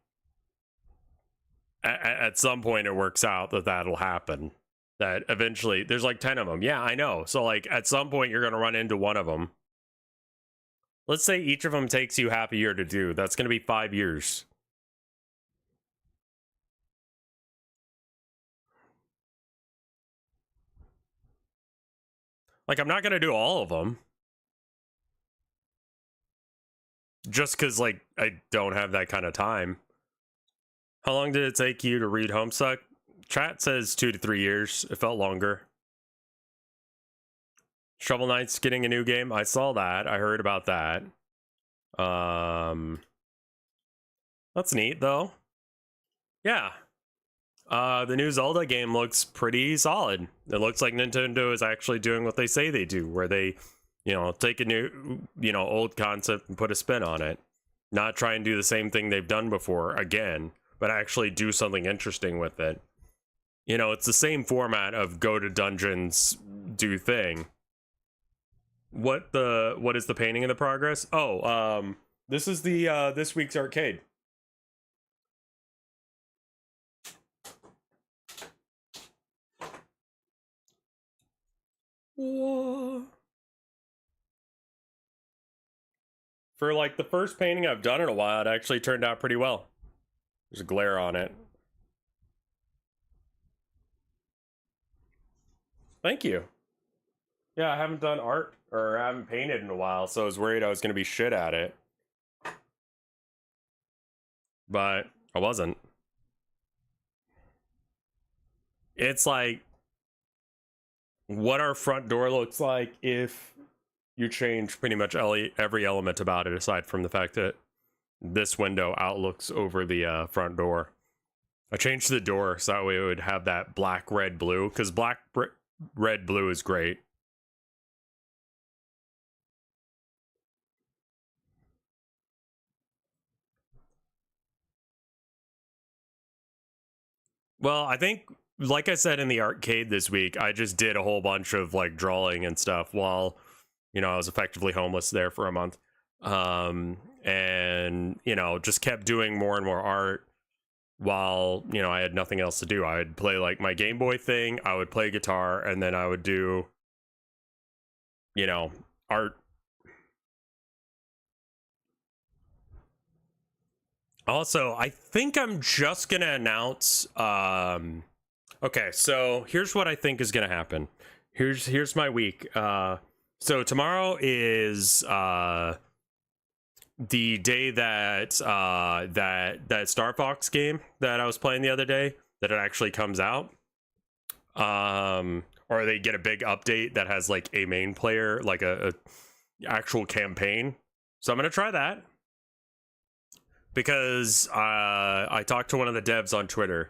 at some point it works out that that'll happen. That eventually there's like 10 of them. Yeah, I know. So like at some point you're going to run into one of them. Let's say each of them takes you half a year to do. That's going to be 5 years. Like, I'm not gonna do all of them. Just because, like, I don't have that kind of time. How long did it take you to read Homestuck? Chat says 2 to 3 years. It felt longer. Shovel Knight's getting a new game. I saw that. I heard about that. That's neat, though. Yeah. The new Zelda game looks pretty solid. It looks like Nintendo is actually doing what they say they do, where they, you know, take a new, you know, old concept and put a spin on it. Not try and do the same thing they've done before again, but actually do something interesting with it. You know, it's the same format of go to dungeons, do thing. What is the painting of the progress? Oh, this is the this week's arcade. Whoa. For like the first painting I've done in a while, it actually turned out pretty well. There's a glare on it. Thank you. Yeah, I haven't done art, or I haven't painted in a while, so I was worried I was going to be shit at it. But I wasn't. It's like what our front door looks like if you change pretty much every element about it, aside from the fact that this window outlooks over the front door. I changed the door so that way it would have that black, red, blue, because black, red, blue is great. Well, I think, like I said in the arcade this week, I just did a whole bunch of like drawing and stuff while, you know, I was effectively homeless there for a month. And, you know, just kept doing more and more art while, you know, I had nothing else to do. I would play like my Game Boy thing, I would play guitar, and then I would do, you know, art. Also, I think I'm just gonna announce, okay, so here's what I think is gonna happen. Here's my week. So tomorrow is the day that that Star Fox game that I was playing the other day, that it actually comes out. Or they get a big update that has like a main player, like a actual campaign. So I'm gonna try that. Because I talked to one of the devs on Twitter,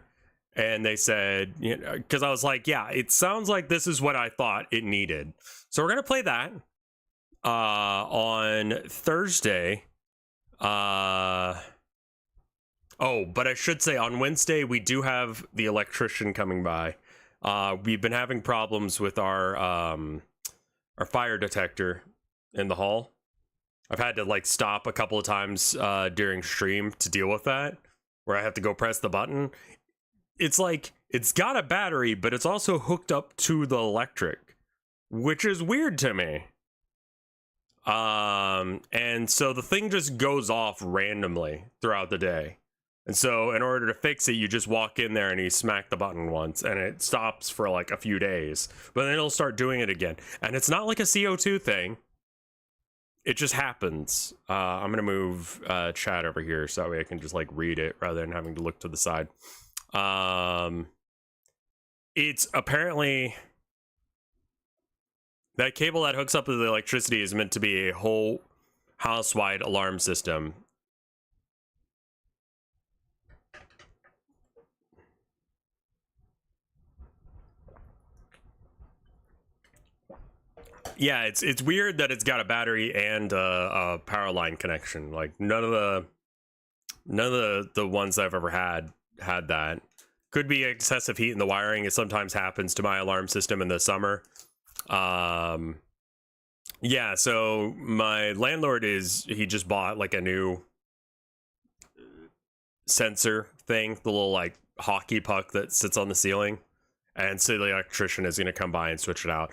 and they said, you know, because I was like, yeah, it sounds like this is what I thought it needed. So we're gonna play that on Thursday. Oh, but I should say on Wednesday we do have the electrician coming by. We've been having problems with our fire detector in the hall. I've had to like stop a couple of times during stream to deal with that, where I have to go press the button. It's like, it's got a battery, but it's also hooked up to the electric, which is weird to me. And so the thing just goes off randomly throughout the day. And so in order to fix it, you just walk in there and you smack the button once and it stops for like a few days, but then it'll start doing it again. And it's not like a CO2 thing. It just happens. I'm gonna move chat over here so that way I can just like read it rather than having to look to the side. It's apparently that cable that hooks up to the electricity is meant to be a whole house-wide alarm system. Yeah, it's weird that it's got a battery and a power line connection. Like none of the ones I've ever had that. Could be excessive heat in the wiring. It sometimes happens to my alarm system in the summer. Yeah, so my landlord he just bought like a new sensor thing, the little like hockey puck that sits on the ceiling, and so the electrician is going to come by and switch it out.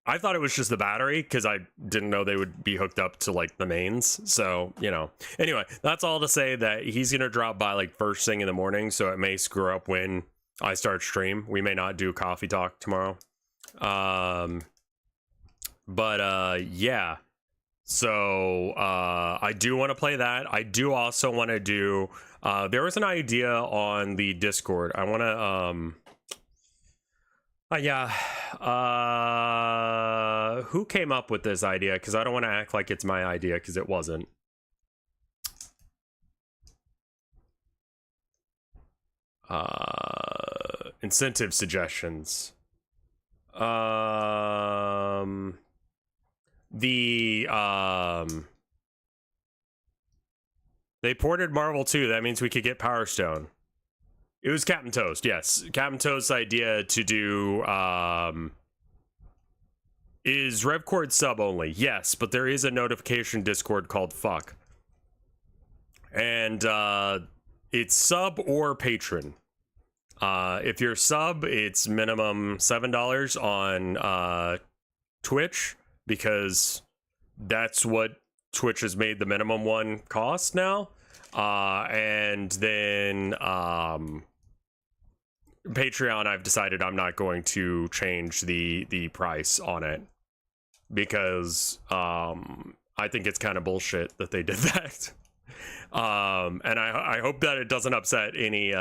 I thought it was just the battery because I didn't know they would be hooked up to like the mains. So, you know, anyway, that's all to say that he's going to drop by like first thing in the morning. So it may screw up when I start stream. We may not do coffee talk tomorrow. But yeah. So I do want to play that. I do also want to do there was an idea on the Discord. I want to yeah. Who came up with this idea? Because I don't want to act like it's my idea, because it wasn't. Incentive suggestions. They ported Marvel 2. That means we could get Power Stone. It was Captain Toast, yes. Captain Toast's idea to do is RevCord sub only. Yes, but there is a notification Discord called Fuck. And it's sub or patron. If you're sub, it's minimum $7 on Twitch, because that's what Twitch has made the minimum one cost now. And then Patreon, I've decided I'm not going to change the price on it, because I think it's kind of bullshit that they did that. And I hope that it doesn't upset any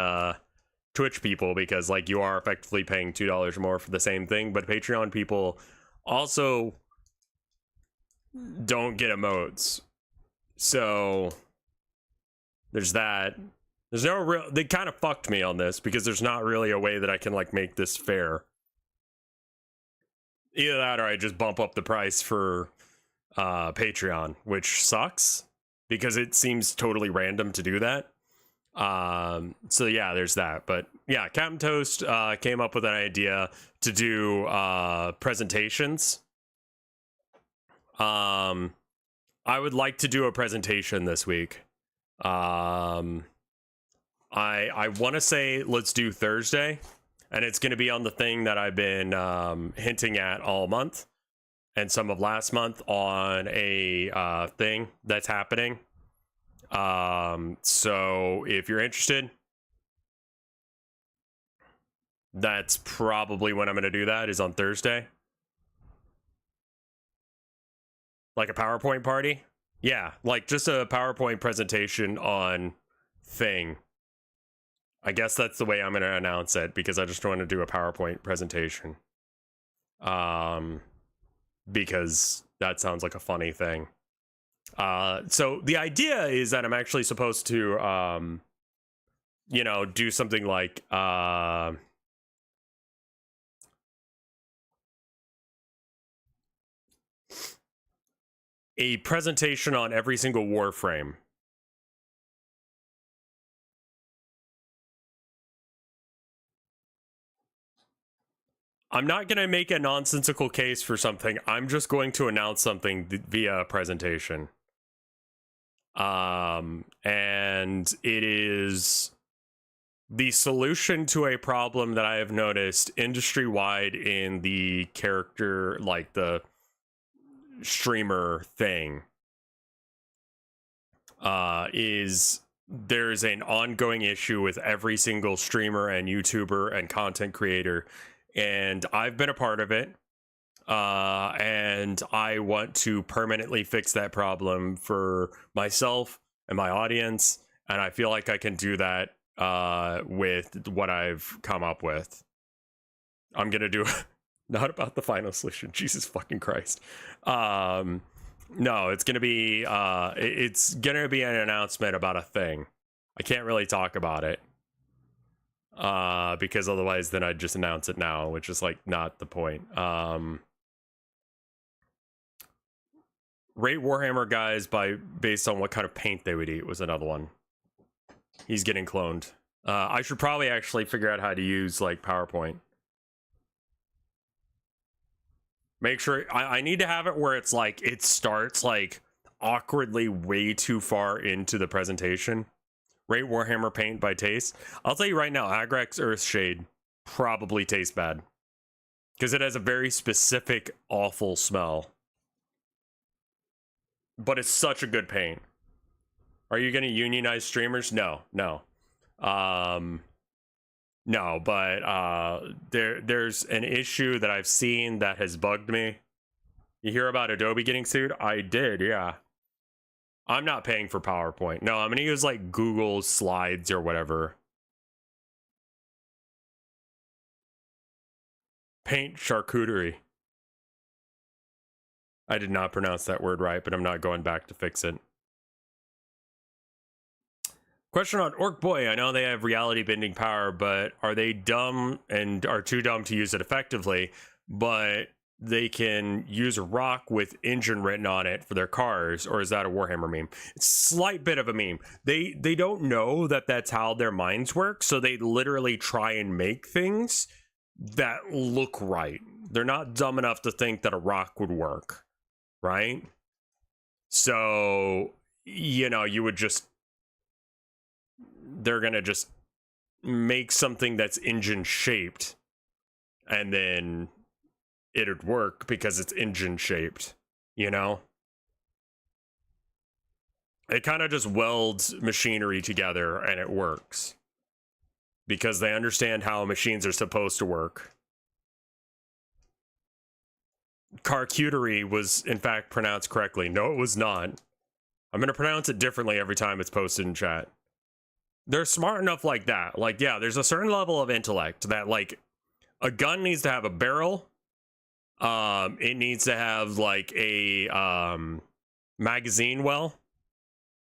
Twitch people, because like you are effectively paying $2 more for the same thing, but Patreon people also don't get emotes. So there's that. There's no real, they kind of fucked me on this, because there's not really a way that I can like make this fair. Either that or I just bump up the price for Patreon, which sucks because it seems totally random to do that. So yeah, there's that. But yeah, Captain Toast came up with an idea to do presentations. I would like to do a presentation this week. I want to say let's do Thursday, and it's going to be on the thing that I've been hinting at all month and some of last month on a thing that's happening. So if you're interested, that's probably when I'm going to do that, is on Thursday. Like a PowerPoint party? Yeah, like just a PowerPoint presentation on thing. I guess that's the way I'm going to announce it, because I just want to do a PowerPoint presentation. Because that sounds like a funny thing. So the idea is that I'm actually supposed to, you know, do something like, a presentation on every single Warframe. I'm not going to make a nonsensical case for something. I'm just going to announce something via a presentation. And it is the solution to a problem that I have noticed industry-wide in the character, like the streamer thing, is there's an ongoing issue with every single streamer and YouTuber and content creator, and I've been a part of it, and I want to permanently fix that problem for myself and my audience, and I feel like I can do that with what I've come up with. I'm gonna do not about the final solution, Jesus fucking Christ. No, it's gonna be an announcement about a thing. I can't really talk about it, because otherwise then I'd just announce it now, which is like not the point. Rate Warhammer guys based on what kind of paint they would eat was another one. He's getting cloned. I should probably actually figure out how to use like PowerPoint. Make sure I need to have it where it's like it starts like awkwardly way too far into the presentation. Rate Warhammer paint by taste. I'll tell you right now, Agrax Earthshade probably tastes bad, because it has a very specific awful smell. But it's such a good paint. Are you going to unionize streamers? No. No, but there's an issue that I've seen that has bugged me, You hear about Adobe getting sued? I did, yeah. I'm not paying for PowerPoint. No, I'm gonna use like Google Slides or whatever. Paint charcuterie. I did not pronounce that word right, but I'm not going back to fix it. Question on Orc Boy. I know they have reality bending power, but are they dumb and are too dumb to use it effectively? But they can use a rock with engine written on it for their cars, or is that a Warhammer meme? It's a slight bit of a meme. They don't know that that's how their minds work, so they literally try and make things that look right. They're not dumb enough to think that a rock would work, right? So, you know, you would just... They're gonna just make something that's engine shaped, and then it'd work because it's engine shaped, you know? It kind of just welds machinery together and it works because they understand how machines are supposed to work. Charcuterie was in fact pronounced correctly. No, it was not. I'm gonna pronounce it differently every time it's posted in chat. They're smart enough like that. Like, yeah, there's a certain level of intellect that, like, a gun needs to have a barrel. It needs to have, like, a magazine well.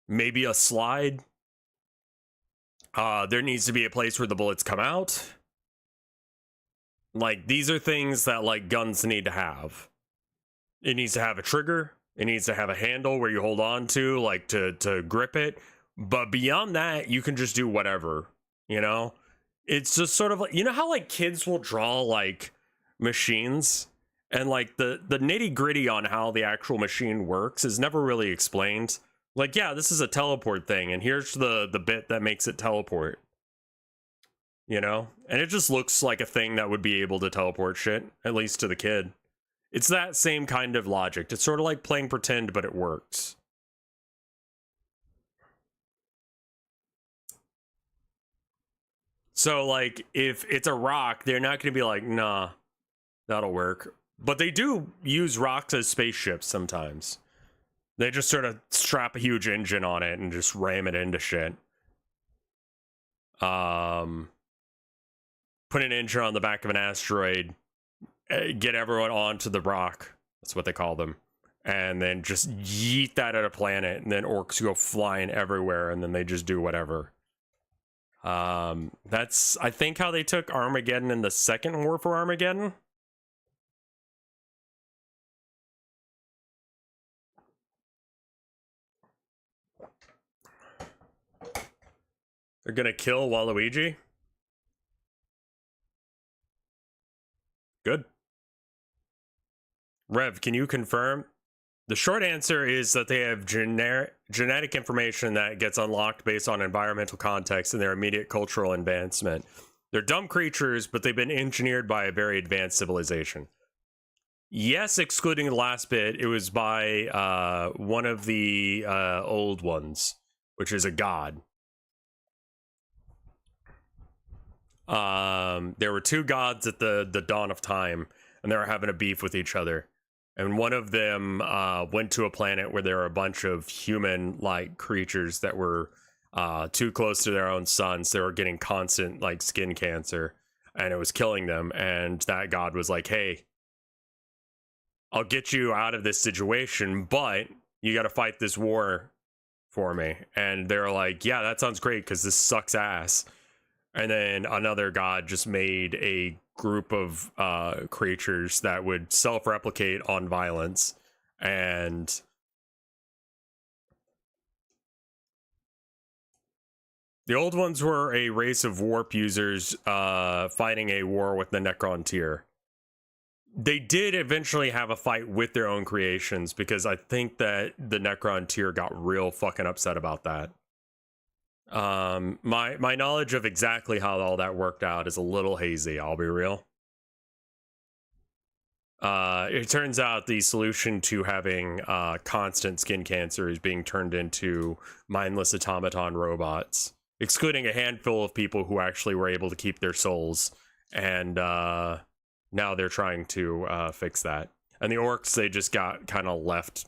Maybe a slide. There needs to be a place where the bullets come out. Like, these are things that, like, guns need to have. It needs to have a trigger. It needs to have a handle where you hold on to, like, to grip it. But beyond that, you can just do whatever, you know? It's just sort of like, you know how like kids will draw like machines and like the nitty gritty on how the actual machine works is never really explained. Like, yeah, this is a teleport thing and here's the bit that makes it teleport, you know? And it just looks like a thing that would be able to teleport shit, at least to the kid. It's that same kind of logic. It's sort of like playing pretend, but it works. So, like, if it's a rock, they're not going to be like, nah, that'll work. But they do use rocks as spaceships sometimes. They just sort of strap a huge engine on it and just ram it into shit. Put an engine on the back of an asteroid, get everyone onto the rock. That's what they call them. And then just yeet that at a planet, and then orcs go flying everywhere, and then they just do whatever. That's, I think, how they took Armageddon in the second War for Armageddon. They're gonna kill Waluigi? Good. Rev, can you confirm? The short answer is that they have genetic information that gets unlocked based on environmental context and their immediate cultural advancement. They're dumb creatures, but they've been engineered by a very advanced civilization. Yes, excluding the last bit, it was by one of the old ones, which is a god. There were two gods at the dawn of time, and they were having a beef with each other. And one of them went to a planet where there were a bunch of human-like creatures that were too close to their own suns. They were getting constant, like, skin cancer, and it was killing them. And that god was like, hey, I'll get you out of this situation, but you got to fight this war for me. And they're like, yeah, that sounds great, because this sucks ass. And then another god just made a group of creatures that would self-replicate on violence, and the old ones were a race of warp users fighting a war with the Necrontyr. They did eventually have a fight with their own creations, because I think that the Necrontyr got real fucking upset about that. My knowledge of exactly how all that worked out is a little hazy, I'll be real. It turns out the solution to having constant skin cancer is being turned into mindless automaton robots, excluding a handful of people who actually were able to keep their souls, and now they're trying to fix that. And the orcs, they just got kind of left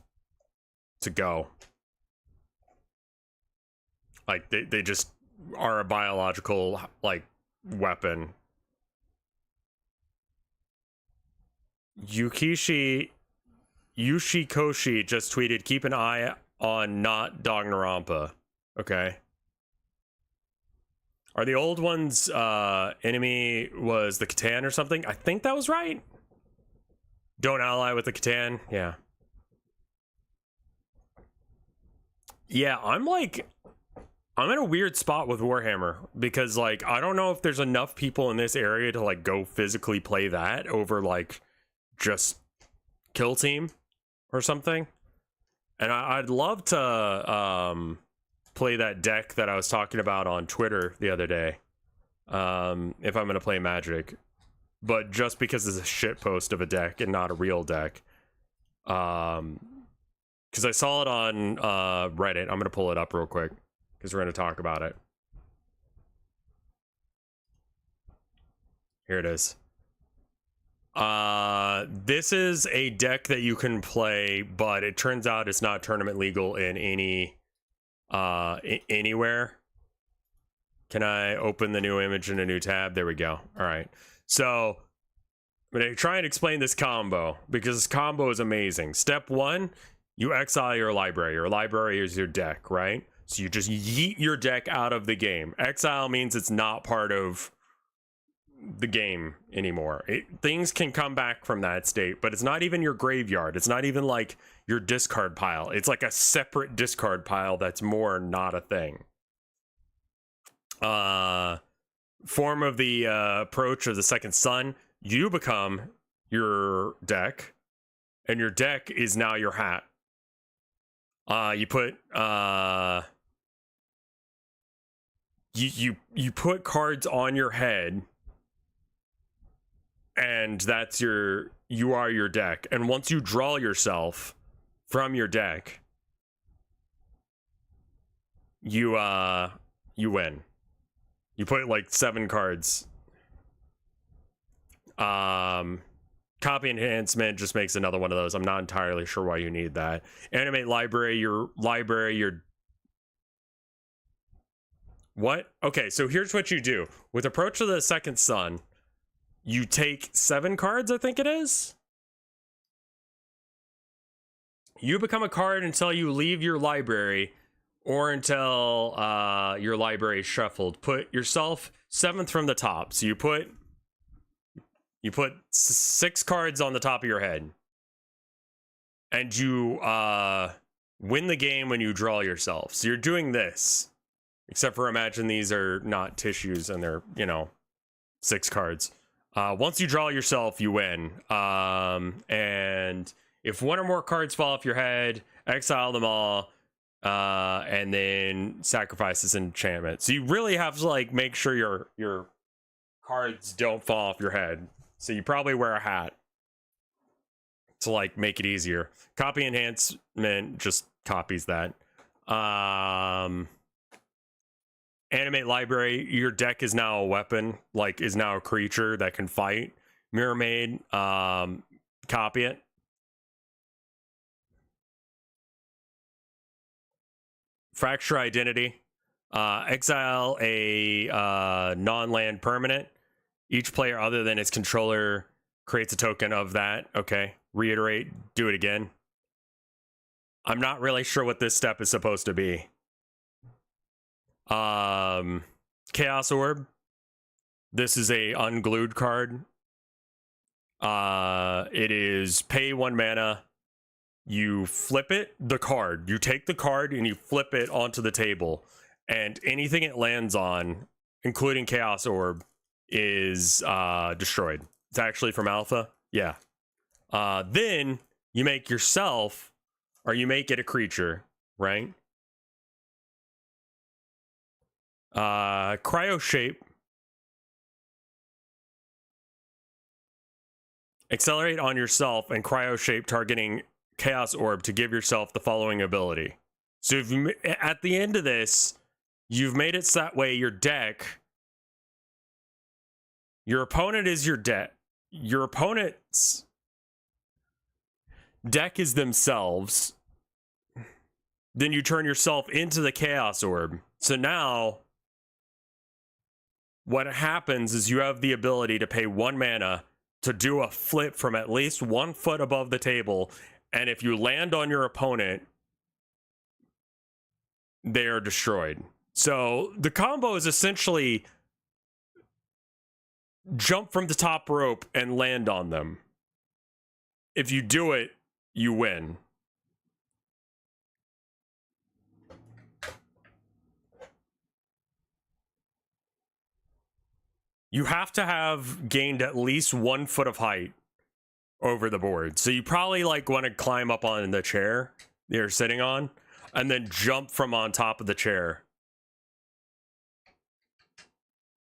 to go. Like, they just are a biological, like, weapon. Yushikoshi just tweeted, keep an eye on not Dognarampa. Okay. Are the old ones, enemy was the Catan or something? I think that was right. Don't ally with the Catan. Yeah. Yeah, I'm in a weird spot with Warhammer because, like, I don't know if there's enough people in this area to, like, go physically play that over, like, just Kill Team or something. And I'd love to play that deck that I was talking about on Twitter the other day, if I'm going to play Magic. But just because it's a shit post of a deck and not a real deck. Because I saw it on Reddit. I'm going to pull it up real quick because we're going to talk about it. Here it is. This is a deck that you can play, but it turns out it's not tournament legal in any anywhere. Can I open the new image in a new tab? There we go. All right. So I'm going to try and explain this combo because this combo is amazing. Step one, you exile your library. Your library is your deck, right? So you just yeet your deck out of the game. Exile means it's not part of the game anymore. Things can come back from that state, but it's not even your graveyard. It's not even like your discard pile. It's like a separate discard pile that's more not a thing. Form of the approach of the second sun, you become your deck, and your deck is now your hat. You put you put cards on your head, and that's you are your deck. And once you draw yourself from your deck, you win. You put like 7 cards. Copy enhancement just makes another one of those. I'm not entirely sure why you need that. Animate library, your what? Okay, so here's what you do. With Approach of the Second Sun, you take 7 cards, I think it is. You become a card until you leave your library or until your library is shuffled. Put yourself 7th from the top. So you put 6 cards on the top of your head. And you win the game when you draw yourself. So you're doing this. Except for imagine these are not tissues and they're, 6 cards. Once you draw yourself, you win. And if 1 or more cards fall off your head, exile them all. And then sacrifice this enchantment. So you really have to like make sure your cards don't fall off your head. So you probably wear a hat to like make it easier. Copy enhancement just copies that. Animate library, your deck is now a weapon, like is now a creature that can fight. Mirror Maid, copy it. Fracture identity, exile a non-land permanent. Each player other than its controller creates a token of that. Okay, reiterate, do it again. I'm not really sure what this step is supposed to be. Chaos Orb. This is a unglued card. It is pay 1 mana. You flip it, the card. You take the card and you flip it onto the table. And anything it lands on, including Chaos Orb, is destroyed. It's actually from Alpha. Yeah. Then you make yourself, or you make it a creature, right? Cryo Shape. Accelerate on yourself and Cryo Shape targeting Chaos Orb to give yourself the following ability. So if you, at the end of this, you've made it so that way your deck, your opponent is your deck. Your opponent's deck is themselves. Then you turn yourself into the Chaos Orb. So now, what happens is you have the ability to pay 1 mana to do a flip from at least 1 foot above the table, and if you land on your opponent, they are destroyed. So the combo is essentially jump from the top rope and land on them. If you do it, you win. You have to have gained at least 1 foot of height over the board. So you probably like want to climb up on the chair you're sitting on and then jump from on top of the chair.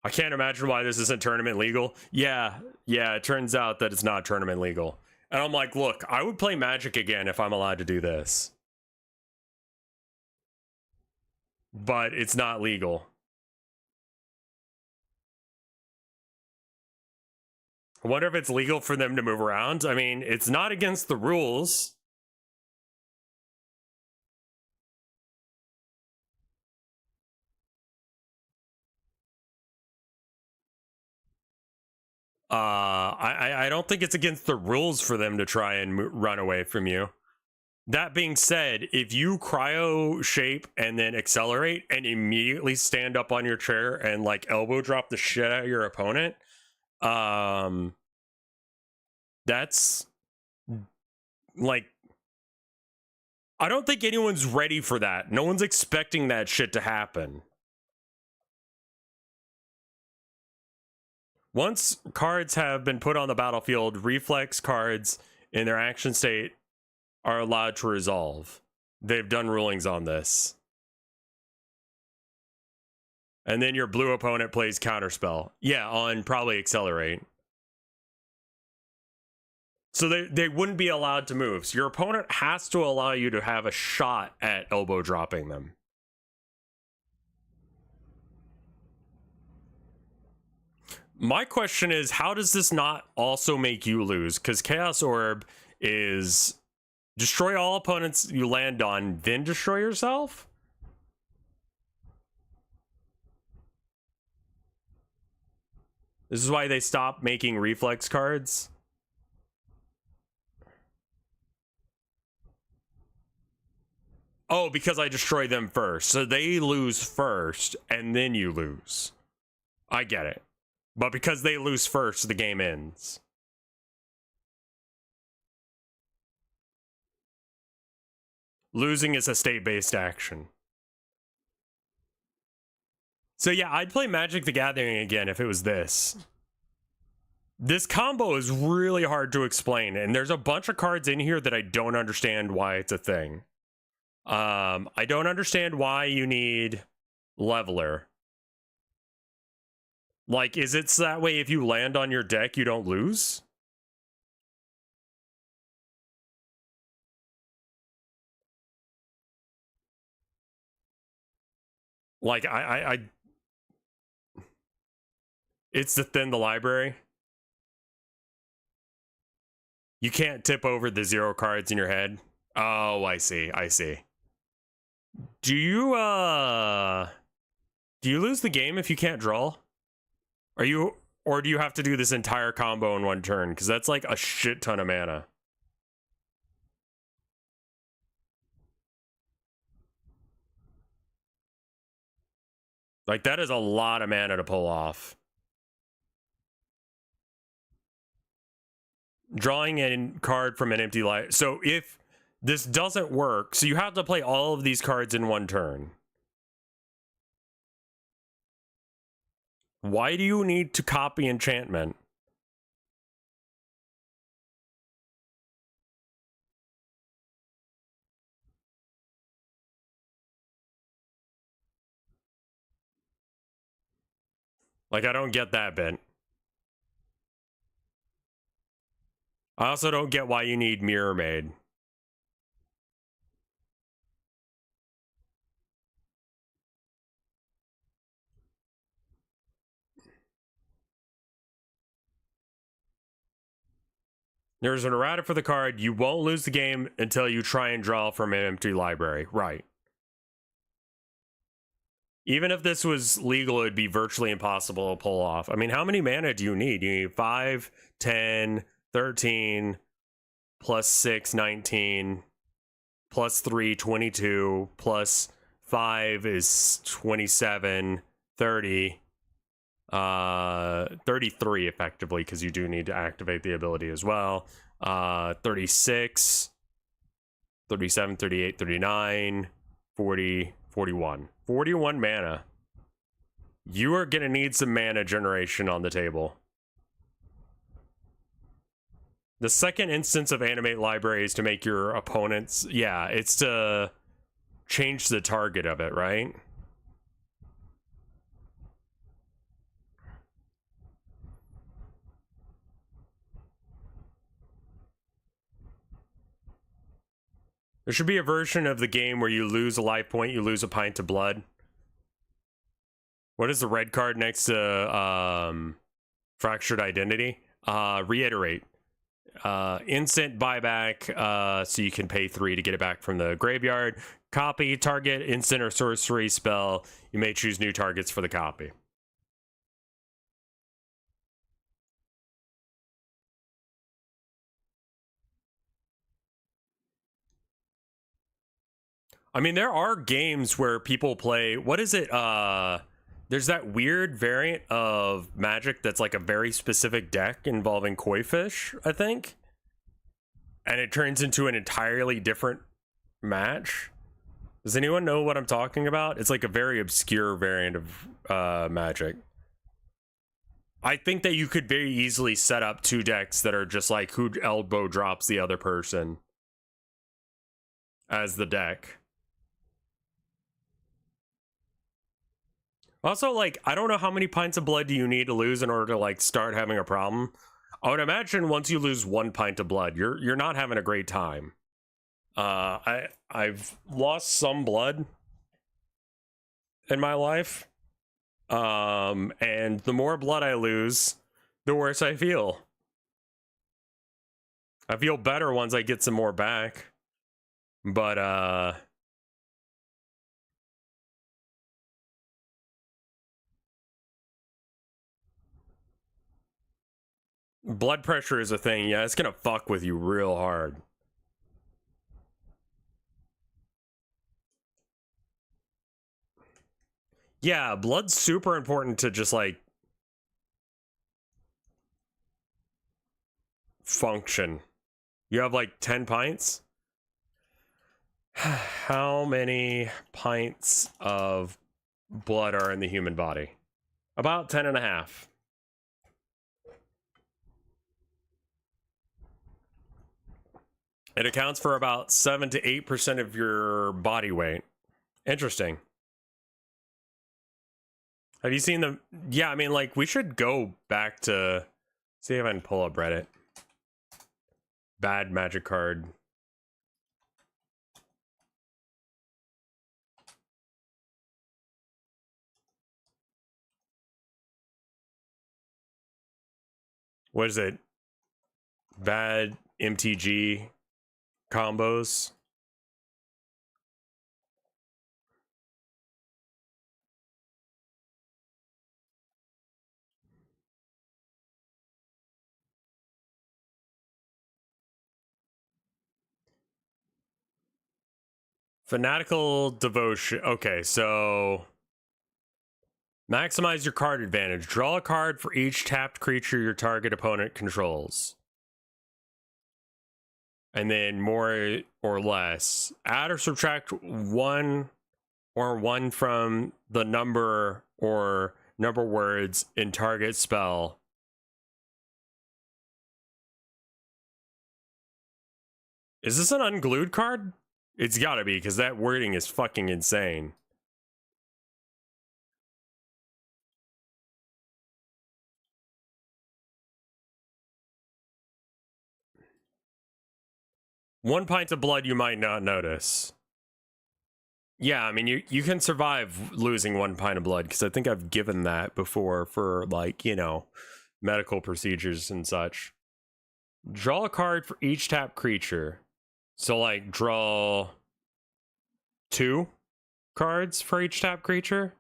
I can't imagine why this isn't tournament legal. Yeah, it turns out that it's not tournament legal. And I'm like, look, I would play Magic again if I'm allowed to do this. But it's not legal. I wonder if it's legal for them to move around. I mean, it's not against the rules. I don't think it's against the rules for them to try and run away from you. That being said, if you cryo shape and then accelerate and immediately stand up on your chair and like elbow drop the shit out of your opponent, that's like, I don't think anyone's ready for that. No one's expecting that shit to happen. Once cards have been put on the battlefield, reflex cards in their action state are allowed to resolve. They've done rulings on this. And then your blue opponent plays counterspell. Yeah, on probably accelerate. So they wouldn't be allowed to move. So your opponent has to allow you to have a shot at elbow dropping them. My question is, how does this not also make you lose? Because Chaos Orb is destroy all opponents you land on, then destroy yourself? This is why they stopped making reflex cards. Oh, because I destroy them first. So they lose first, and then you lose. I get it. But because they lose first, the game ends. Losing is a state-based action. So yeah, I'd play Magic the Gathering again if it was this. This combo is really hard to explain, and there's a bunch of cards in here that I don't understand why it's a thing. I don't understand why you need Leveler. Like, is it so that way if you land on your deck, you don't lose? Like, it's to thin the library. You can't tip over the 0 cards in your head. Oh, I see. Do you lose the game if you can't draw? Or do you have to do this entire combo in one turn? Because that's like a shit ton of mana. Like, that is a lot of mana to pull off. Drawing a card from an empty life. So if this doesn't work, so you have to play all of these cards in one turn. Why do you need to copy enchantment? Like, I don't get that bit. I also don't get why you need Mirror Maid. There's an errata for the card. You won't lose the game until you try and draw from an empty library. Right. Even if this was legal, it'd be virtually impossible to pull off. I mean, how many mana do you need? You need 5, 10, 13, plus 6, 19, plus 3, 22, plus 5 is 27, 30, 33 effectively, because you do need to activate the ability as well. 36, 37, 38, 39, 40, 41. 41 mana. You are going to need some mana generation on the table. The second instance of animate library is to make your opponents... Yeah, it's to change the target of it, right? There should be a version of the game where you lose a life point, you lose a pint of blood. What is the red card next to Fractured Identity? Reiterate. Instant buyback, so you can pay 3 to get it back from the graveyard. Copy, target, instant or sorcery spell. You may choose new targets for the copy. I mean, there are games where people play, what is it? There's that weird variant of Magic that's like a very specific deck involving koi fish, I think. And it turns into an entirely different match. Does anyone know what I'm talking about? It's like a very obscure variant of Magic. I think that you could very easily set up 2 decks that are just like who elbow drops the other person as the deck. Also, like, I don't know how many pints of blood do you need to lose in order to, like, start having a problem. I would imagine once you lose 1 pint of blood, you're not having a great time. I've lost some blood in my life. And the more blood I lose, the worse I feel. I feel better once I get some more back. But, blood pressure is a thing. Yeah, it's gonna fuck with you real hard. Yeah, blood's super important to just, like, function. You have, like, 10 pints? How many pints of blood are in the human body? About 10 and a half. It accounts for about 7 to 8% of your body weight. Interesting. Have you seen the... Yeah, I mean, like, we should go back to... See if I can pull up Reddit. Bad Magic card. What is it? Bad MTG combos. Fanatical Devotion. Okay, so maximize your card advantage. Draw a card for each tapped creature your target opponent controls. And then more or less. Add or subtract 1 or 1 from the number or number words in target spell. Is this an unglued card? It's gotta be, because that wording is fucking insane. One pint of blood you might not notice. Yeah, I mean, you can survive losing 1 pint of blood, because I think I've given that before for, like, you know, medical procedures and such. Draw a card for each tap creature. So, like, draw 2 cards for each tap creature?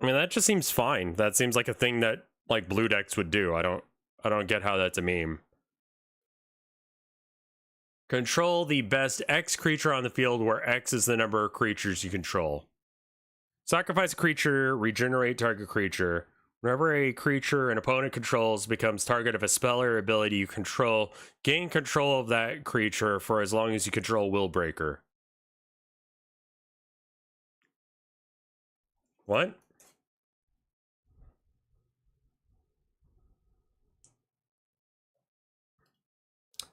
I mean, that just seems fine. That seems like a thing that, like, blue decks would do. I don't get how that's a meme. Control the best X creature on the field, where X is the number of creatures you control. Sacrifice a creature, regenerate target creature. Whenever a creature an opponent controls becomes target of a spell or ability you control, gain control of that creature for as long as you control Willbreaker. What?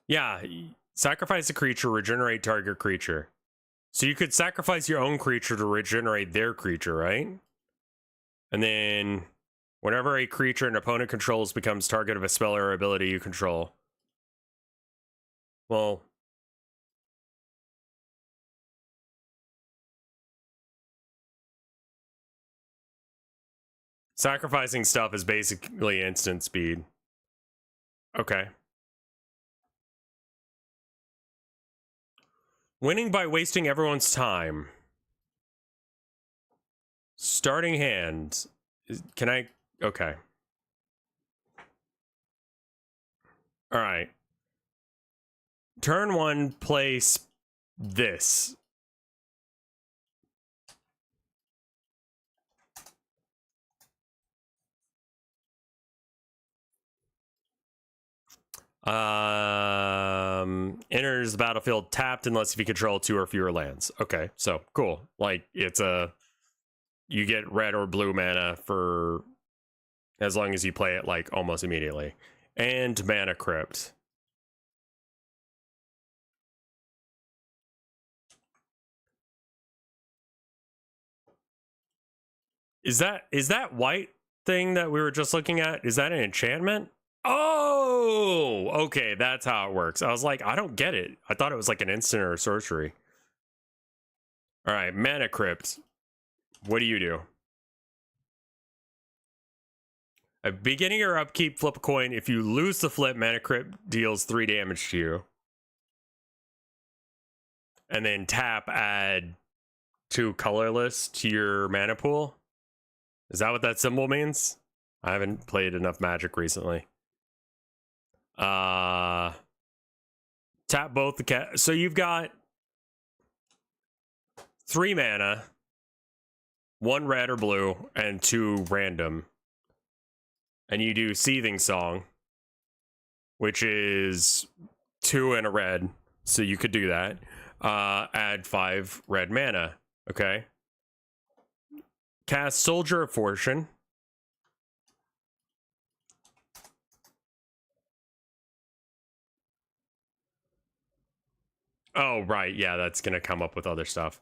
Yeah, sacrifice a creature, regenerate target creature. So you could sacrifice your own creature to regenerate their creature, right? And then whenever a creature an opponent controls becomes target of a spell or ability you control. Well, sacrificing stuff is basically instant speed. Okay. Winning by wasting everyone's time. Starting hand. Can I? Okay. All right. Turn 1, place this. Enters the battlefield tapped unless if you control 2 or fewer lands. Okay, so cool. Like, it's a, you get red or blue mana for as long as you play it like almost immediately. And Mana Crypt. Is that white thing that we were just looking at? Is that an enchantment? Oh, okay, that's how it works. I was like, I don't get it. I thought it was like an instant or a sorcery. All right, Mana Crypt. What do you do? At beginning or upkeep, flip a coin. If you lose the flip, Mana Crypt deals 3 damage to you. And then tap, add 2 colorless to your mana pool. Is that what that symbol means? I haven't played enough Magic recently. Tap both the cat. So you've got 3 mana, 1 red or blue, and 2 random. And you do Seething Song, which is 2 and a red. So you could do that. Add 5 red mana. Okay. Cast Soldier of Fortune. Oh, right. Yeah, that's going to come up with other stuff.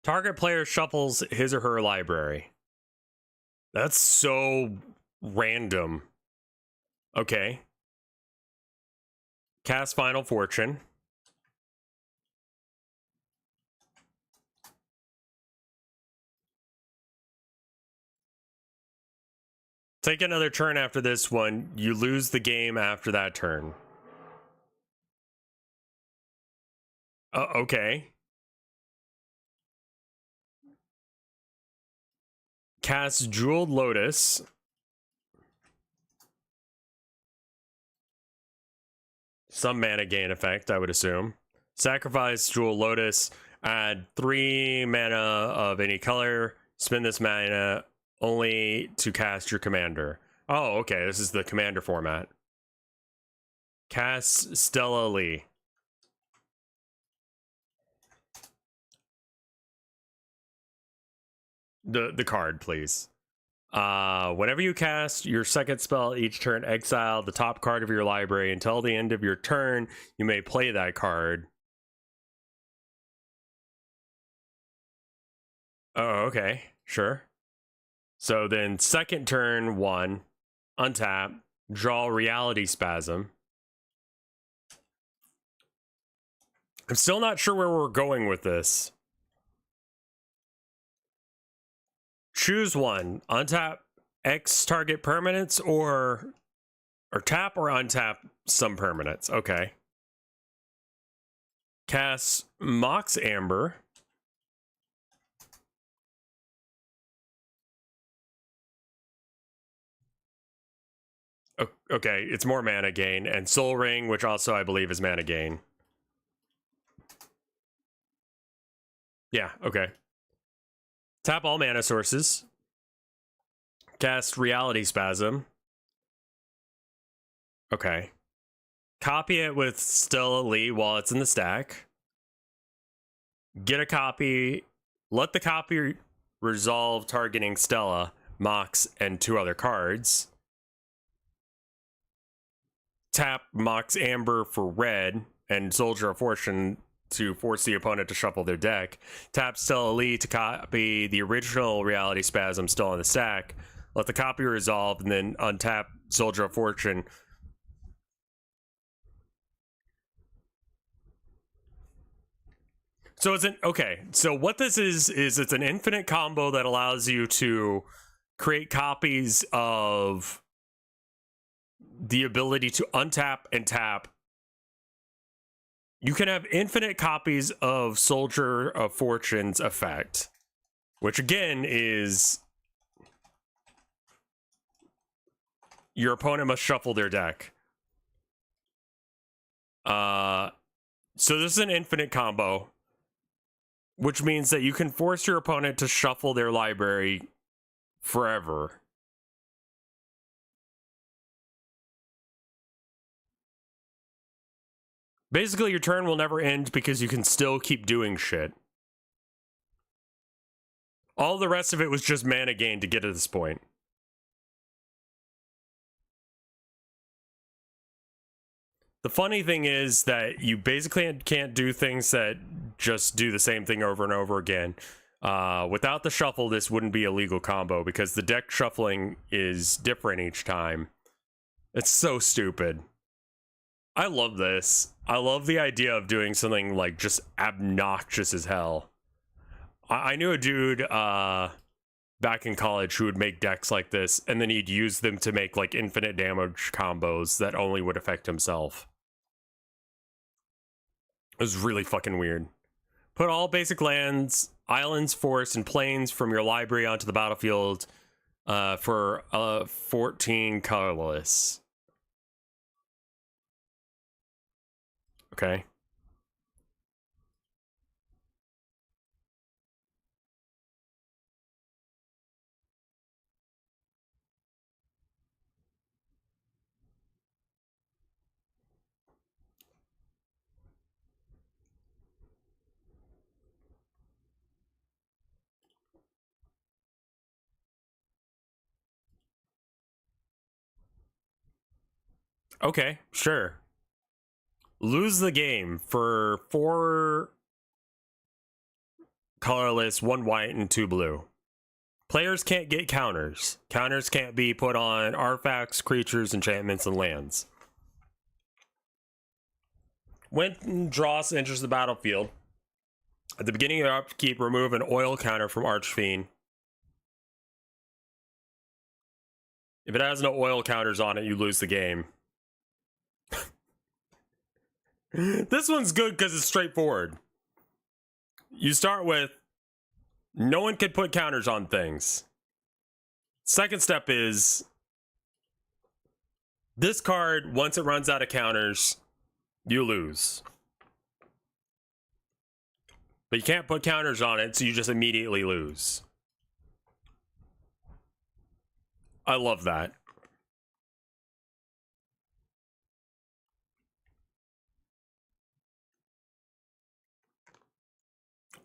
Target player shuffles his or her library. That's so random. Okay. Cast Final Fortune. Take another turn after this one. You lose the game after that turn. Okay. Cast Jeweled Lotus. Some mana gain effect, I would assume. Sacrifice Jeweled Lotus. Add 3 mana of any color. Spend this mana only to cast your commander. Oh, okay. This is the commander format. Cast Stella Lee. The card, please. Whenever you cast your second spell each turn, exile the top card of your library. Until the end of your turn, you may play that card. Oh, okay. Sure. So then second turn 1, untap, draw Reality Spasm. I'm still not sure where we're going with this. Choose one. Untap X target permanents or tap or untap some permanents. Okay. Cast Mox Amber. Okay, it's more mana gain. And Soul Ring, which also I believe is mana gain. Yeah, okay. Tap all mana sources. Cast Reality Spasm. Okay. Copy it with Stella Lee while it's in the stack. Get a copy. Let the copy resolve targeting Stella, Mox, and 2 other cards. Tap Mox Amber for red and Soldier of Fortune to force the opponent to shuffle their deck. Tap Stella Lee to copy the original Reality Spasm still on the stack. Let the copy resolve and then untap Soldier of Fortune. So it's an okay. So what this is it's an infinite combo that allows you to create copies of the ability to untap and tap. You can have infinite copies of Soldier of Fortune's effect, which again is your opponent must shuffle their deck. So this is an infinite combo, which means that you can force your opponent to shuffle their library forever. Basically, your turn will never end because you can still keep doing shit. All the rest of it was just mana gain to get to this point. The funny thing is that you basically can't do things that just do the same thing over and over again. Without the shuffle, this wouldn't be a legal combo because the deck shuffling is different each time. It's so stupid. I love this. I love the idea of doing something like just obnoxious as hell. I knew a dude back in college who would make decks like this, and then he'd use them to make like infinite damage combos that only would affect himself. It was really fucking weird. Put all basic lands, islands, forests, and plains from your library onto the battlefield for 14 colorless. Okay. Okay, sure. Lose the game for 4 colorless, 1 white, and 2 blue. Players can't get counters. Counters can't be put on artifacts, creatures, enchantments, and lands. When Dross enters the battlefield, at the beginning of your upkeep, remove an oil counter from Archfiend. If it has no oil counters on it, you lose the game. This one's good because it's straightforward. You start with, no one can put counters on things. Second step is, this card, once it runs out of counters, you lose. But you can't put counters on it, so you just immediately lose. I love that.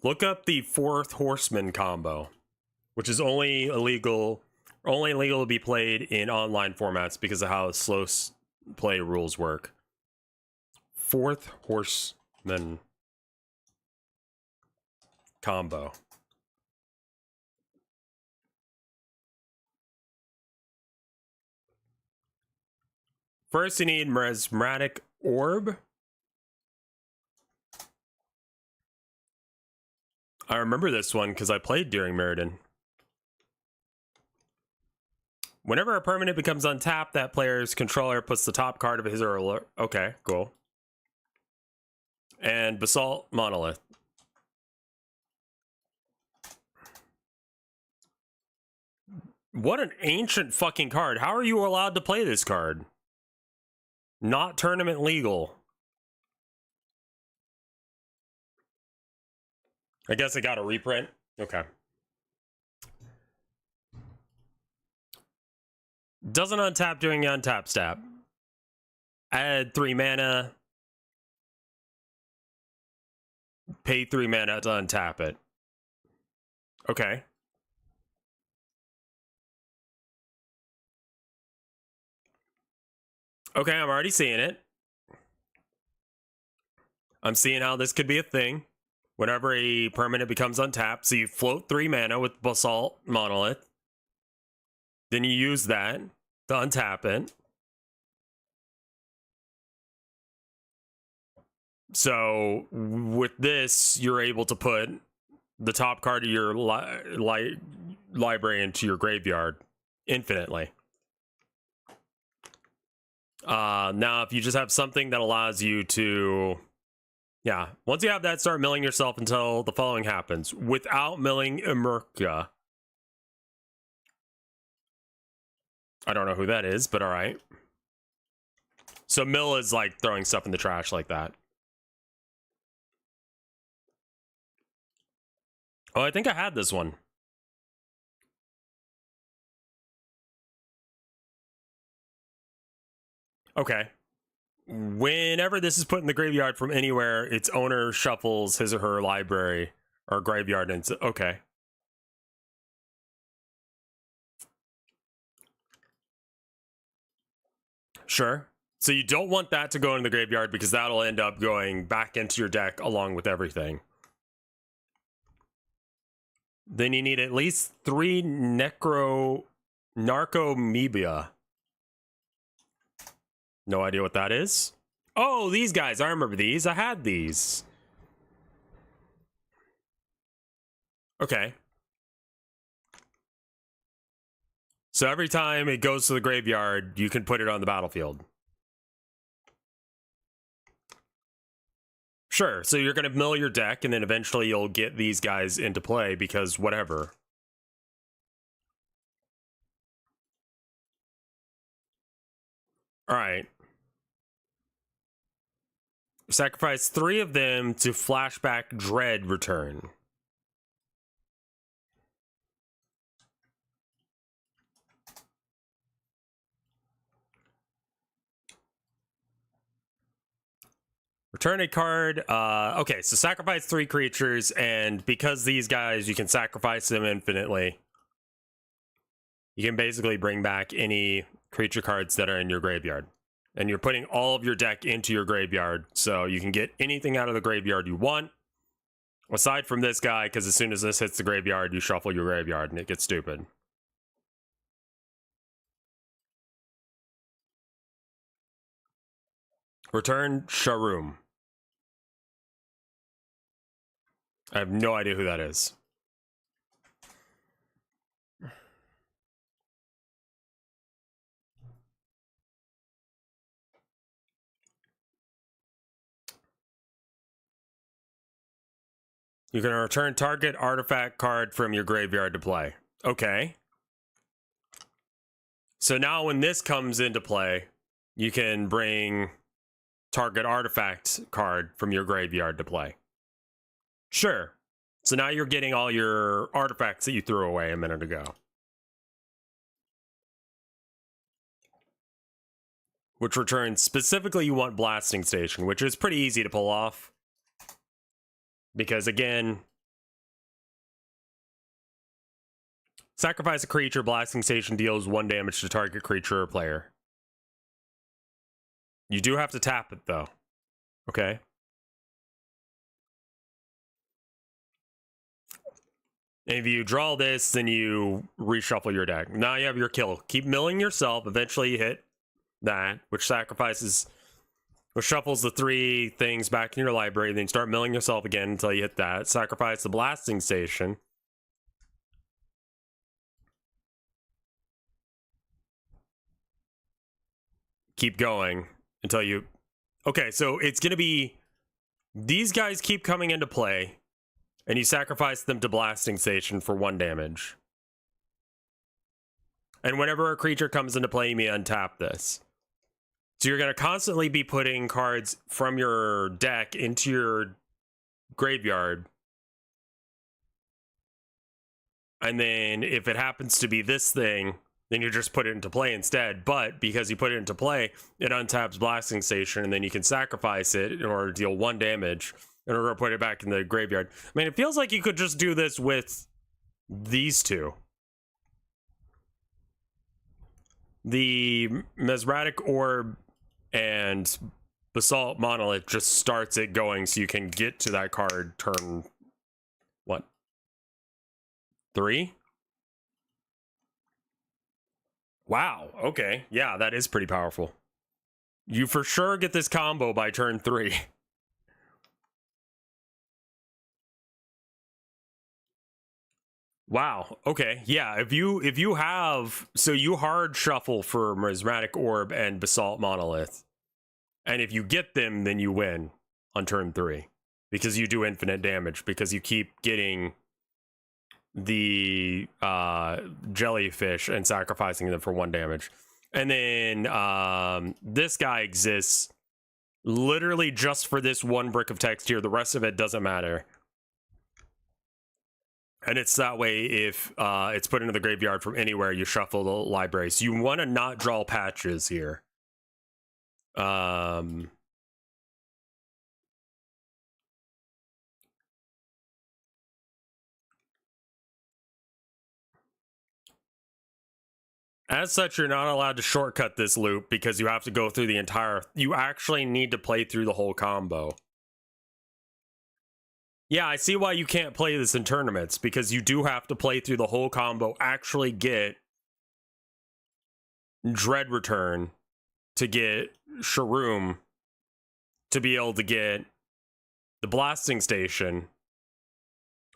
Look up the 4th Horseman combo, which is only legal to be played in online formats because of how slow play rules work. 4th Horseman combo. First, you need Mesmeric Orb. I remember this one because I played during Mirrodin. Whenever a permanent becomes untapped, that player's controller puts the top card of his or her... Okay, cool. And Basalt Monolith. What an ancient fucking card. How are you allowed to play this card? Not tournament legal. I guess it got a reprint. Okay. Doesn't untap during the untap step. Add 3 mana. Pay 3 mana to untap it. Okay. Okay, I'm already seeing it. I'm seeing how this could be a thing. Whenever a permanent becomes untapped, so you float 3 mana with Basalt Monolith. Then you use that to untap it. So with this, you're able to put the top card of your library into your graveyard infinitely. Now, if you just have something that allows you to... Yeah, once you have that, start milling yourself until the following happens. Without milling Emerka. I don't know who that is, but alright. So mill is like throwing stuff in the trash like that. Oh, I think I had this one. Okay. Whenever this is put in the graveyard from anywhere, its owner shuffles his or her library or graveyard into... Okay. Sure. So you don't want that to go in the graveyard because that'll end up going back into your deck along with everything. Then you need at least 3 Narcomoebia. No idea what that is. Oh, these guys. I remember these. I had these. Okay. So every time it goes to the graveyard, you can put it on the battlefield. Sure. So you're going to mill your deck, and then eventually you'll get these guys into play because whatever. All right. Sacrifice 3 of them to flashback Dread return. Return a card. Okay, so sacrifice 3 creatures, and because these guys, you can sacrifice them infinitely. You can basically bring back any creature cards that are in your graveyard. And you're putting all of your deck into your graveyard, so you can get anything out of the graveyard you want. Aside from this guy, because as soon as this hits the graveyard, you shuffle your graveyard, and it gets stupid. Return Sharoom. I have no idea who that is. You can return target artifact card from your graveyard to play. Okay. So now when this comes into play, you can bring target artifact card from your graveyard to play. Sure. So now you're getting all your artifacts that you threw away a minute ago. Which returns, specifically you want Blasting Station, which is pretty easy to pull off. Because again, sacrifice a creature, Blasting Station deals 1 damage to target creature or player. You do have to tap it though. Okay. And if you draw this, then you reshuffle your deck. Now you have your kill. Keep milling yourself. Eventually you hit that, which sacrifices Which shuffles the 3 things back in your library, then you start milling yourself again until you hit that. Sacrifice the blasting station. Keep going until you... Okay, so it's going to be... These guys keep coming into play, and you sacrifice them to blasting station for 1 damage. And whenever a creature comes into play, you may untap this. So you're going to constantly be putting cards from your deck into your graveyard. And then if it happens to be this thing, then you just put it into play instead. But because you put it into play, it untaps Blasting Station, and then you can sacrifice it in order to deal 1 damage in order to put it back in the graveyard. I mean, it feels like you could just do this with these 2. The Mesmeric Orb and Basalt Monolith just starts it going so you can get to that card turn, what, 3? Wow, okay. Yeah, that is pretty powerful. You for sure get this combo by turn 3. Wow, okay. Yeah, if you have... So you hard shuffle for Mesmeric Orb and Basalt Monolith. And if you get them, then you win on turn 3. Because you do infinite damage. Because you keep getting the jellyfish and sacrificing them for 1 damage. And then this guy exists literally just for this 1 brick of text here. The rest of it doesn't matter. And it's that way if it's put into the graveyard from anywhere, you shuffle the library. So you want to not draw patches here. As such, you're not allowed to shortcut this loop because you have to go through the entire... You actually need to play through the whole combo. Yeah, I see why you can't play this in tournaments, because you do have to play through the whole combo, actually get Dread Return to get Sharoom to be able to get the Blasting Station.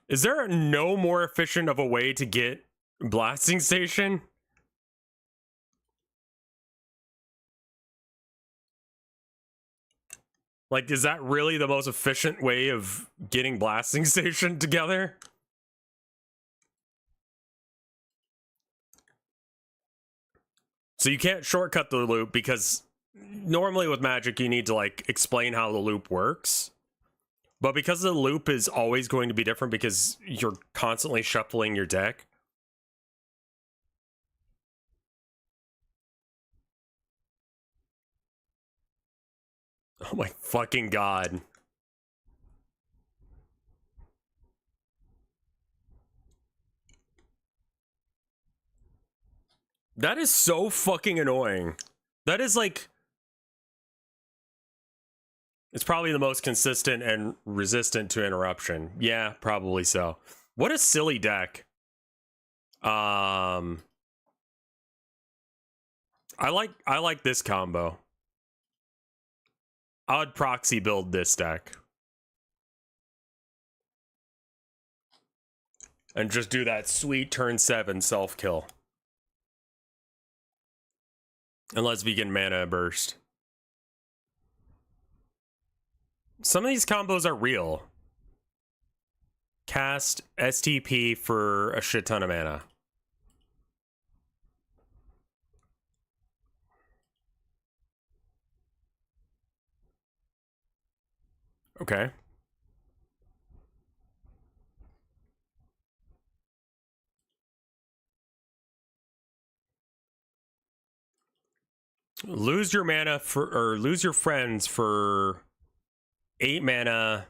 Is there no more efficient of a way to get Blasting Station? Like, is that really the most efficient way of getting Blasting Station together? So you can't shortcut the loop because normally with Magic you need to, like, explain how the loop works. But because the loop is always going to be different because you're constantly shuffling your deck, oh my fucking god. That is so fucking annoying. That is like... It's probably the most consistent and resistant to interruption. Yeah, probably so. What a silly deck. I like this combo. I would proxy build this deck. And just do that sweet turn 7 self-kill. And let's begin Mana Burst. Some of these combos are real. Cast STP for a shit ton of mana. Okay. Lose your mana for, or lose your friends for 8 mana,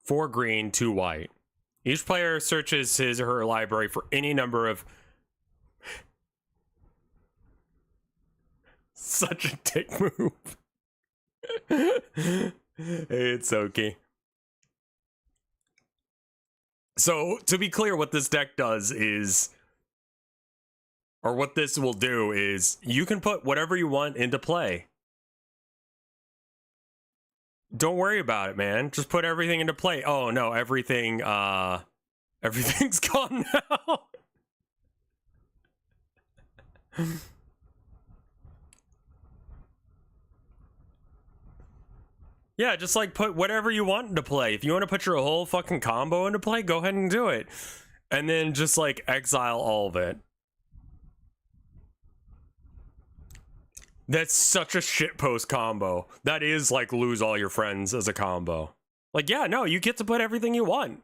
4 green, 2 white. Each player searches his or her library for any number of... Such a dick move. It's okay. So, to be clear, what this deck does is... Or what this will do is, you can put whatever you want into play. don't worry about it, man. Just put everything into play. Oh no, everything's gone now. Yeah, just like put whatever you want into play. If you want to put your whole fucking combo into play, go ahead and do it. And then just like exile all of it. That's such a shitpost combo. That is like lose all your friends as a combo. Like, yeah, no, you get to put everything you want.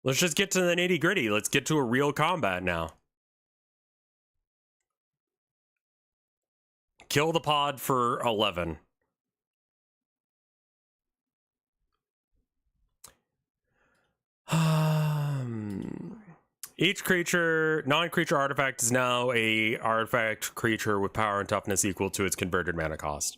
Let's just get to the nitty gritty. Let's get to a real combat now. Kill the pod for 11. Each creature, non-creature artifact is now a artifact creature with power and toughness equal to its converted mana cost.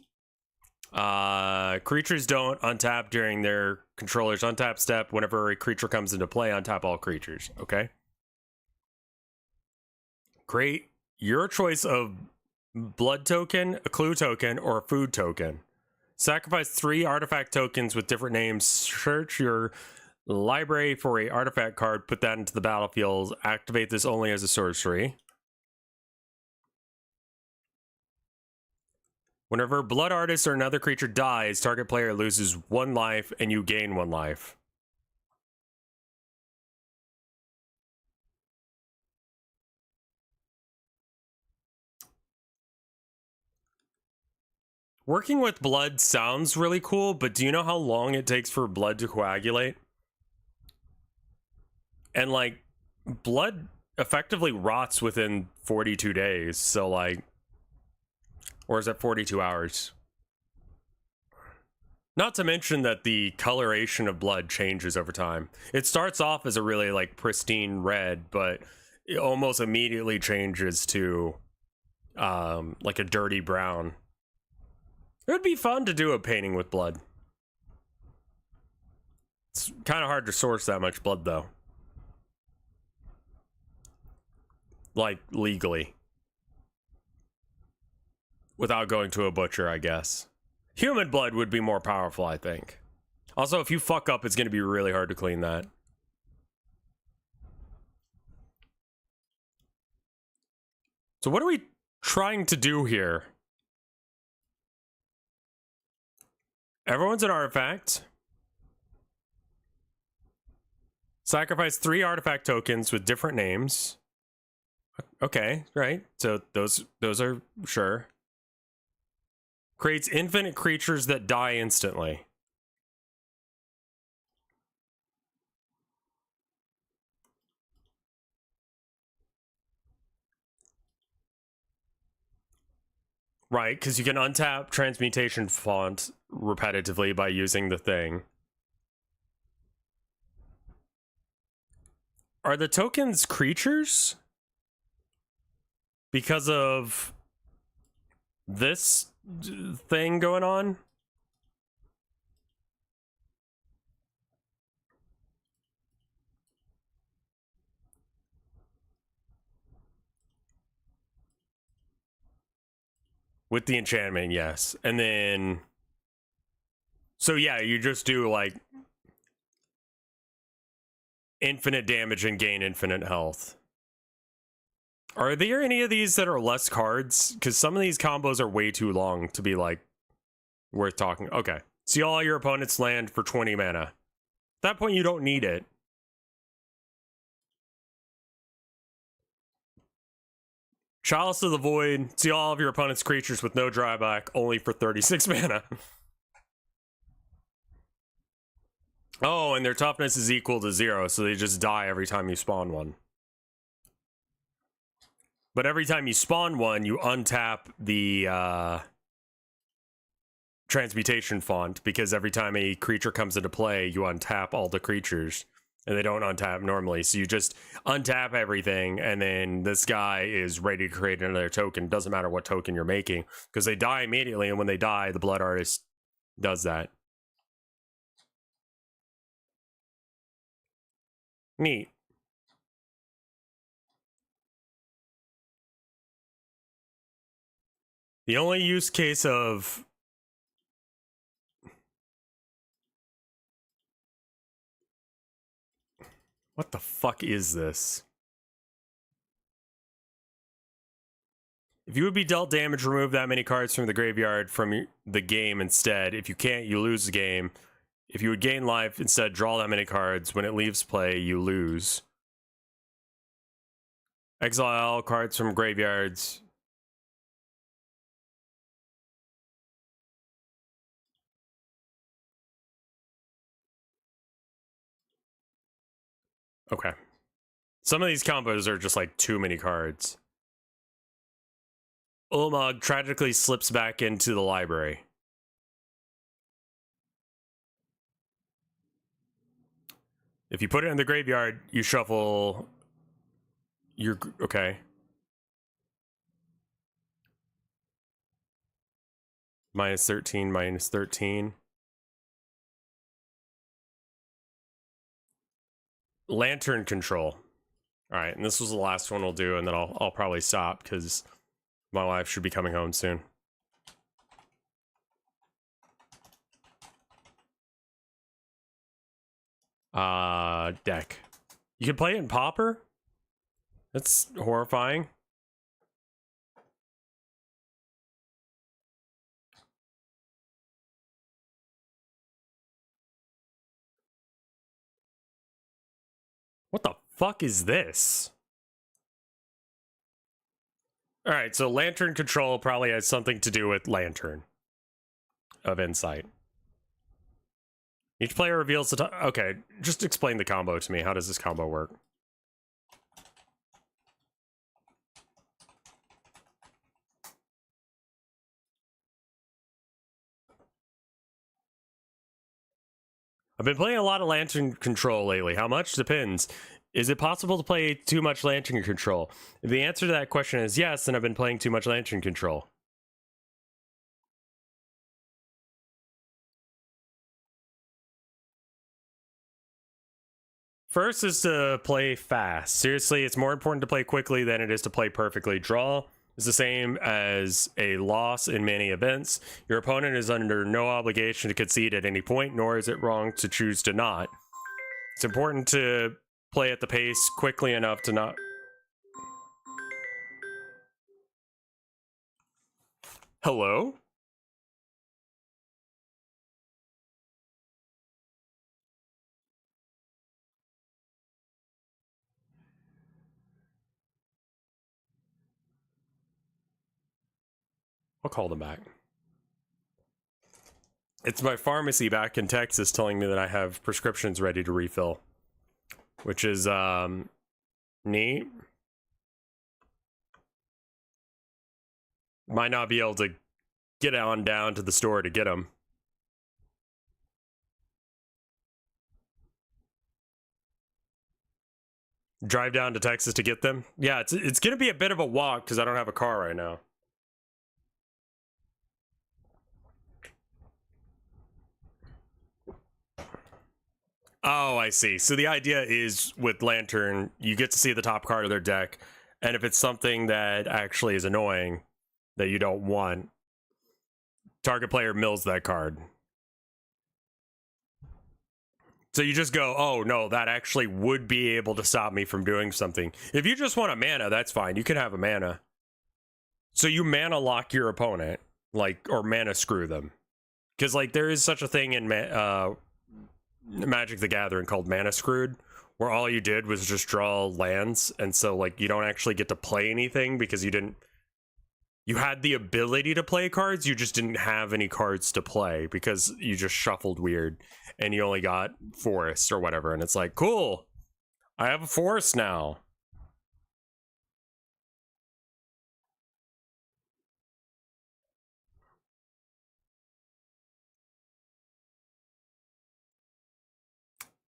Creatures don't untap during their controller's untap step. Whenever a creature comes into play, untap all creatures. Okay. Great. Your choice of blood token, a clue token, or a food token. Sacrifice 3 artifact tokens with different names. Search your library for a artifact card, put that into the battlefield. Activate this only as a sorcery. Whenever Blood Artist or another creature dies, target player loses 1 life and you gain 1 life. Working with blood sounds really cool, but do you know how long it takes for blood to coagulate? And like, blood effectively rots within 42 days, so like, or is it 42 hours? Not to mention that the coloration of blood changes over time. It starts off as a really like pristine red, but it almost immediately changes to like a dirty brown. It would be fun to do a painting with blood. It's kind of hard to source that much blood though. Like legally. Without going to a butcher, I guess. Human blood would be more powerful, I think. Also, if you fuck up, it's going to be really hard to clean that. So what are we trying to do here? Everyone's an artifact. Sacrifice 3 artifact tokens with different names. Okay, right. So those are sure. Creates infinite creatures that die instantly. Right, because you can untap transmutation font repetitively by using the thing. Are the tokens creatures? Because of this thing going on? With the enchantment, yes. And then... So yeah, you just do like... infinite damage and gain infinite health. Are there any of these that are less cards? Because some of these combos are way too long to be like worth talking. Okay. See all your opponents land for 20 mana. At that point, you don't need it. Chalice of the Void. See all of your opponent's creatures with no drawback, only for 36 mana. Oh, and their toughness is equal to 0, so they just die every time you spawn one. But every time you spawn one, you untap the transmutation font, because every time a creature comes into play, you untap all the creatures, and they don't untap normally. So you just untap everything, and then this guy is ready to create another token. Doesn't matter what token you're making, because they die immediately, and when they die, the Blood Artist does that. Neat. The only use case of What the fuck is this? If you would be dealt damage, remove that many cards from the graveyard from the game instead. If you can't, you lose the game. If you would gain life, instead draw that many cards. When it leaves play, you lose. Exile all cards from graveyards. Okay. Some of these combos are just like too many cards. Ulamog tragically slips back into the library. If you put it in the graveyard, you shuffle your... Okay. Minus 13, minus 13. Lantern control. All right, and this was the last one we'll do, and then I'll probably stop because my wife should be coming home soon. Deck. You can play it in Pauper? That's horrifying. What the fuck is this? Alright, so Lantern control probably has something to do with Lantern of Insight. Each player reveals the top. Okay, just explain the combo to me. How does this combo work? I've been playing a lot of Lantern control lately. How much? Depends. Is it possible to play too much Lantern control? If the answer to that question is yes, then I've been playing too much Lantern control. First is to play fast. Seriously, it's more important to play quickly than it is to play perfectly. Draw is the same as a loss in many events. Your opponent is under no obligation to concede at any point, nor is it wrong to choose to not. It's important to play at the pace quickly enough to not... Hello? I'll call them back. It's my pharmacy back in Texas telling me that I have prescriptions ready to refill, which is neat. Might not be able to get on down to the store to get them. Drive down to Texas to get them? Yeah, it's gonna be a bit of a walk because I don't have a car right now. Oh, I see. So the idea is with Lantern, you get to see the top card of their deck, and if it's something that actually is annoying that you don't want, target player mills that card. So you just go, oh no, that actually would be able to stop me from doing something. If you just want a mana, that's fine. You can have a mana. So you mana lock your opponent, like, or mana screw them. Because, like, there is such a thing in Magic the Gathering called mana screwed, where all you did was just draw lands, and so, like, you don't actually get to play anything because you had the ability to play cards, you just didn't have any cards to play because you just shuffled weird and you only got forests or whatever, and it's like, cool, I have a forest now.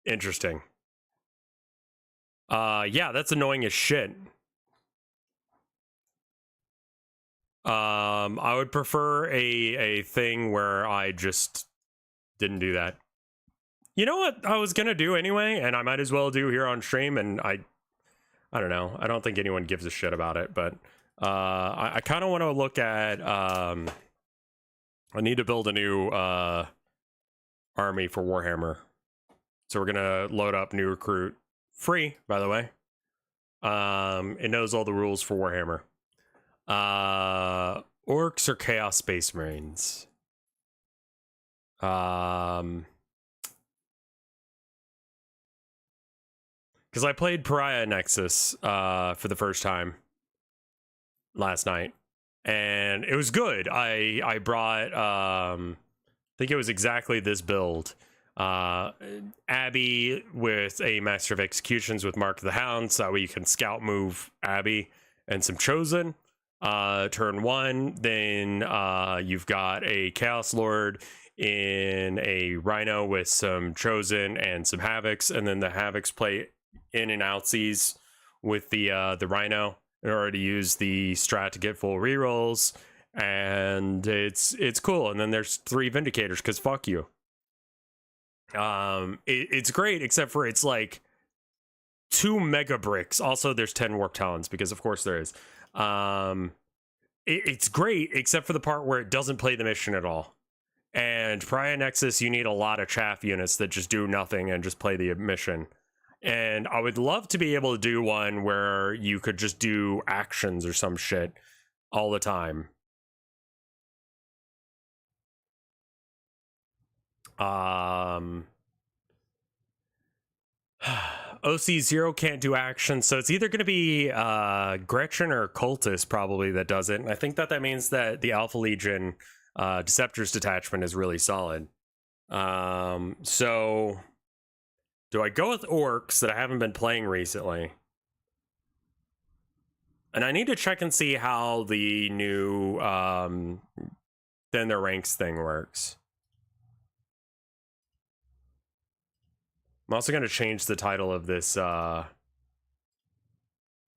Interesting. Yeah, that's annoying as shit. I would prefer a thing where I just didn't do that. You know what I was gonna do anyway, and I might as well do here on stream, and I don't know. I don't think anyone gives a shit about it, but I kind of want to look at I need to build a new army for Warhammer. So we're gonna load up new recruit Free, by the way. It knows all the rules for Warhammer. Orcs or Chaos Space Marines? Because I played Pariah Nexus for the first time last night, and it was good. I brought I think it was exactly this build. Abby with a Master of Executions with Mark of the Hound, so that way you can scout move Abby and some Chosen. Turn 1, then you've got a Chaos Lord in a Rhino with some Chosen and some Havocs, and then the Havocs play in and outsies with the Rhino in order to use the strat to get full rerolls, and it's cool. And then there's 3 Vindicators, because fuck you. It's great, except for it's like 2 Mega Bricks. Also, there's 10 Warp Talons, because of course there is. It's great, except for the part where it doesn't play the mission at all. And Pariah Nexus, you need a lot of chaff units that just do nothing and just play the mission. And I would love to be able to do one where you could just do actions or some shit all the time. OC0 can't do action, so it's either going to be Gretchen or Cultist probably that does it. And I think that means that the Alpha Legion Deceptors detachment is really solid. So do I go with Orcs that I haven't been playing recently? And I need to check and see how the new Then Their Ranks thing works. I'm also going to change the title of this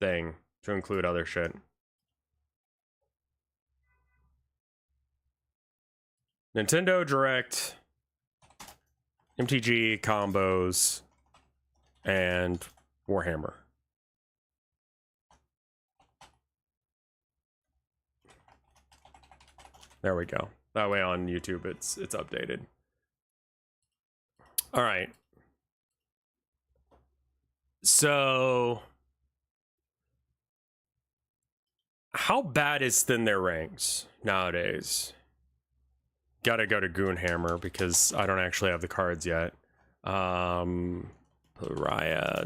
thing to include other shit. Nintendo Direct, MTG combos, and Warhammer. There we go. That way on YouTube it's updated. All right. So, how bad is Thin Their Ranks nowadays? Gotta go to Goonhammer because I don't actually have the cards yet. Pariah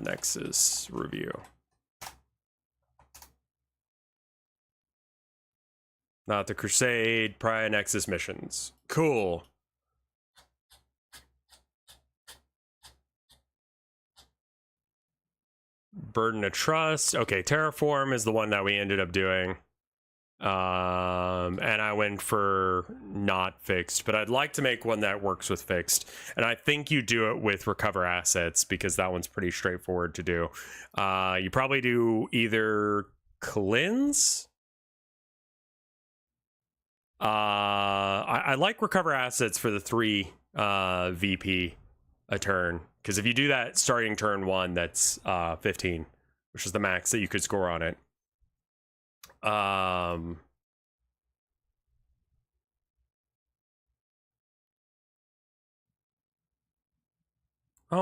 Nexus review. Not the Crusade, Pariah Nexus missions. Cool. Burden of Trust. Okay, Terraform is the one that we ended up doing. And I went for not fixed, but I'd like to make one that works with fixed. And I think you do it with Recover Assets because that one's pretty straightforward to do. You probably do either Cleanse. I like Recover Assets for the 3 VP a turn. Because if you do that starting turn 1, that's 15, which is the max that you could score on it. Oh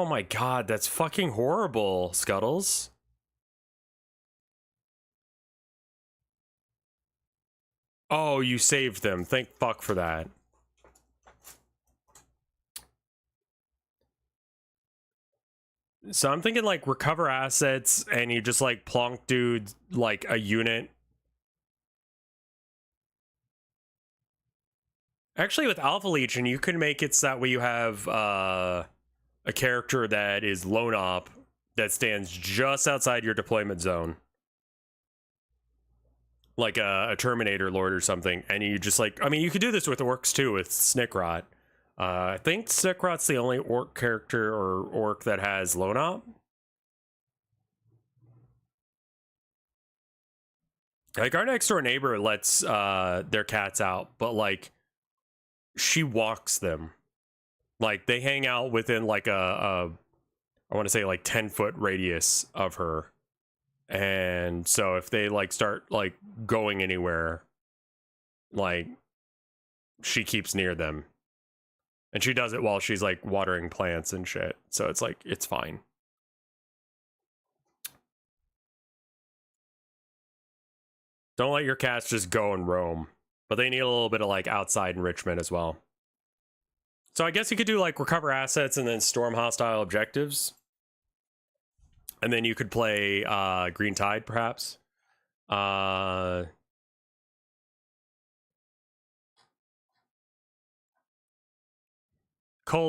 my god, that's fucking horrible, Scuttles. Oh, you saved them. Thank fuck for that. So I'm thinking like Recover Assets and you just like plonk dude like a unit. Actually with Alpha Legion you can make it so that way you have a character that is lone op that stands just outside your deployment zone. Like a Terminator Lord or something. And you just like, I mean you could do this with Orcs too with Snickrot. I think Snickrot's the only orc character or orc that has lone op. Like our next door neighbor lets their cats out, but like she walks them. Like they hang out within like I want to say like 10-foot radius of her. And so if they like start like going anywhere, like she keeps near them. And she does it while she's like watering plants and shit. So it's like, it's fine. Don't let your cats just go and roam. But they need a little bit of like outside enrichment as well. So I guess you could do like recover assets and then storm hostile objectives. And then you could play Green Tide, perhaps. Cull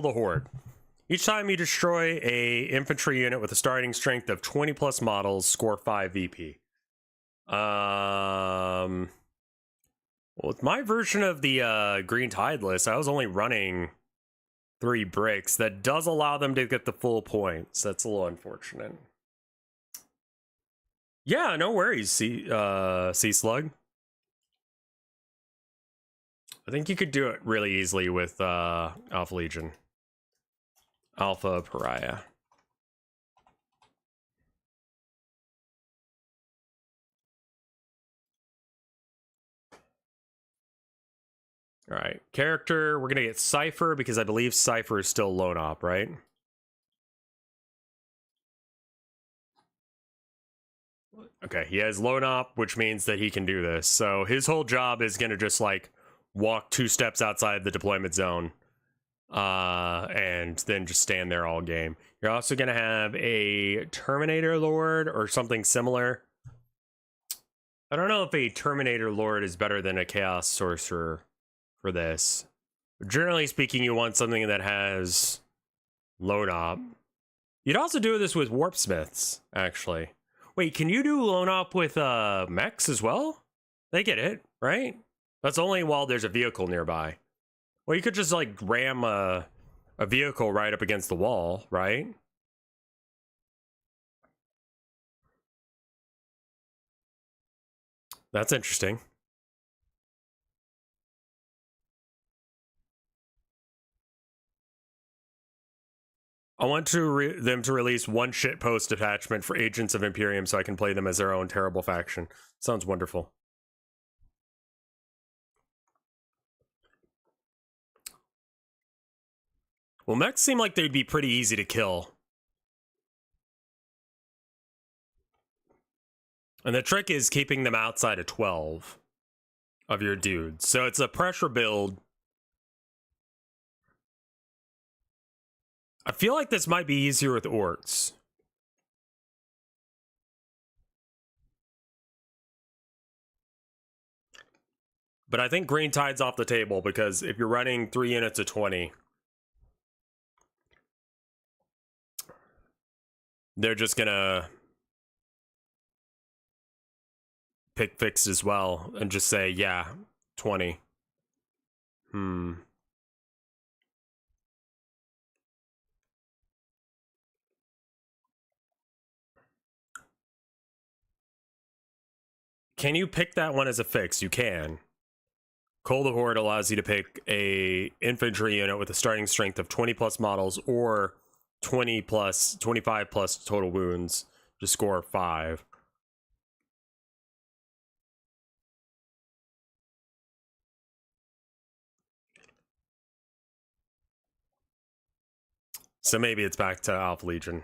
the Horde. Each time you destroy a infantry unit with a starting strength of 20 plus models, score 5 VP. Well, with my version of the Green Tide list, I was only running 3 bricks. That does allow them to get the full points. That's a little unfortunate. Yeah, no worries, Sea Slug. I think you could do it really easily with Alpha Legion. Alpha Pariah. All right, character, we're gonna get Cypher because I believe Cypher is still lone op, right? Okay, he has lone op, which means that he can do this. So his whole job is gonna just like walk 2 steps outside the deployment zone, and then just stand there all game. You're also gonna have a Terminator Lord or something similar. I don't know if a Terminator Lord is better than a Chaos Sorcerer for this. But generally speaking, you want something that has lone op. You'd also do this with Warp Smiths, actually. Wait, can you do lone op with mechs as well? They get it, right? That's only while there's a vehicle nearby. Well, you could just like ram a vehicle right up against the wall, right? That's interesting. I want them to release 1 shitpost attachment for Agents of Imperium so I can play them as their own terrible faction. Sounds wonderful. Well, mechs seem like they'd be pretty easy to kill. And the trick is keeping them outside of 12 of your dudes. So it's a pressure build. I feel like this might be easier with orcs. But I think Green Tide's off the table because if you're running 3 units of 20, they're just gonna pick fixed as well and just say, yeah, 20. Can you pick that one as a fix? You can. Cull the Horde allows you to pick a infantry unit with a starting strength of 20 plus models or 25 plus total wounds to score 5. So maybe it's back to Alpha Legion.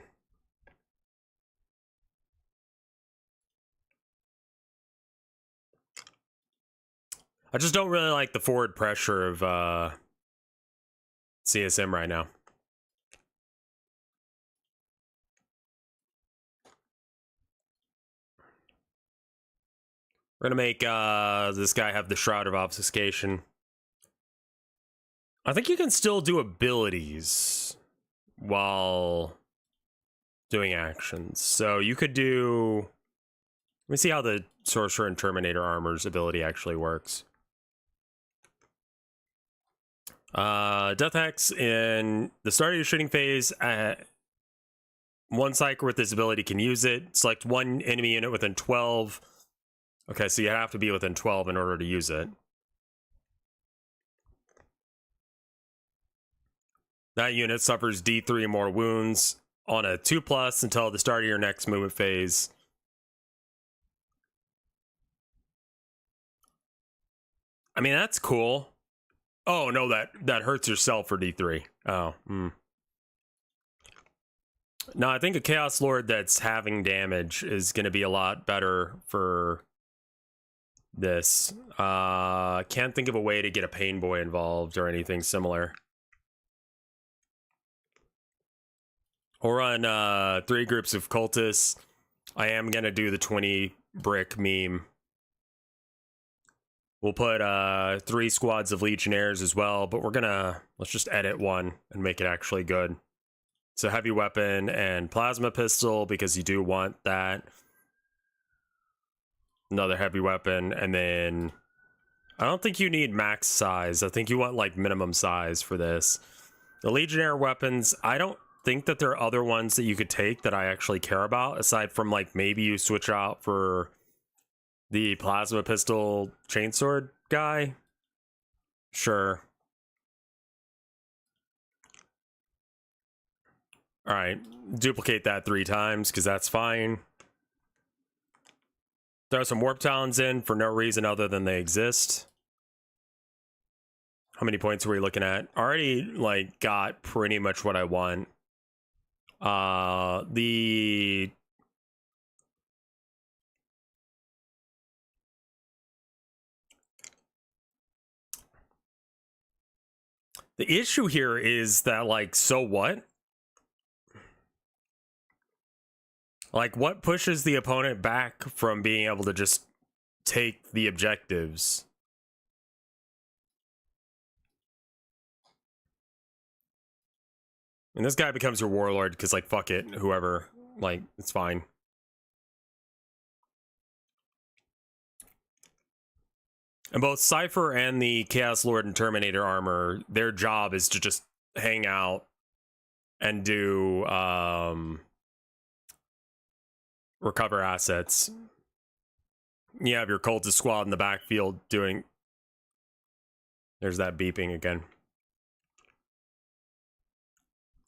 I just don't really like the forward pressure of CSM right now. We're gonna make this guy have the Shroud of Obfuscation. I think you can still do abilities while doing actions. So you could do... Let me see how the Sorcerer and Terminator Armor's ability actually works. Death Hex, in the start of your shooting phase, one psyker with this ability can use it. Select 1 enemy unit within 12. Okay, so you have to be within 12 in order to use it. That unit suffers D3 more wounds on a 2+ until the start of your next movement phase. I mean, that's cool. Oh, no, that hurts yourself for D3. Oh, No, I think a Chaos Lord that's having damage is going to be a lot better for this. Can't think of a way to get a pain boy involved or anything similar. We'll run 3 groups of cultists. I am gonna do the 20 brick meme. We'll put 3 squads of legionnaires as well, but let's just edit one and make it actually good. So heavy weapon and plasma pistol, because you do want that. Another heavy weapon, and then I don't think you need max size. I think you want like minimum size for this. The legionnaire weapons, I don't think that there are other ones that you could take that I actually care about, aside from like maybe you switch out for the plasma pistol chainsword guy. Sure. All right, duplicate that 3 times because that's fine. Throw some warp talons in for no reason other than they exist. How many points are we looking at? Already like got pretty much what I want. The issue here is that, like, so what? Like, what pushes the opponent back from being able to just take the objectives? And this guy becomes your warlord because, like, fuck it, whoever. Like, it's fine. And both Cypher and the Chaos Lord and Terminator armor, their job is to just hang out and do recover assets. You have your cultist squad in the backfield doing... There's that beeping again.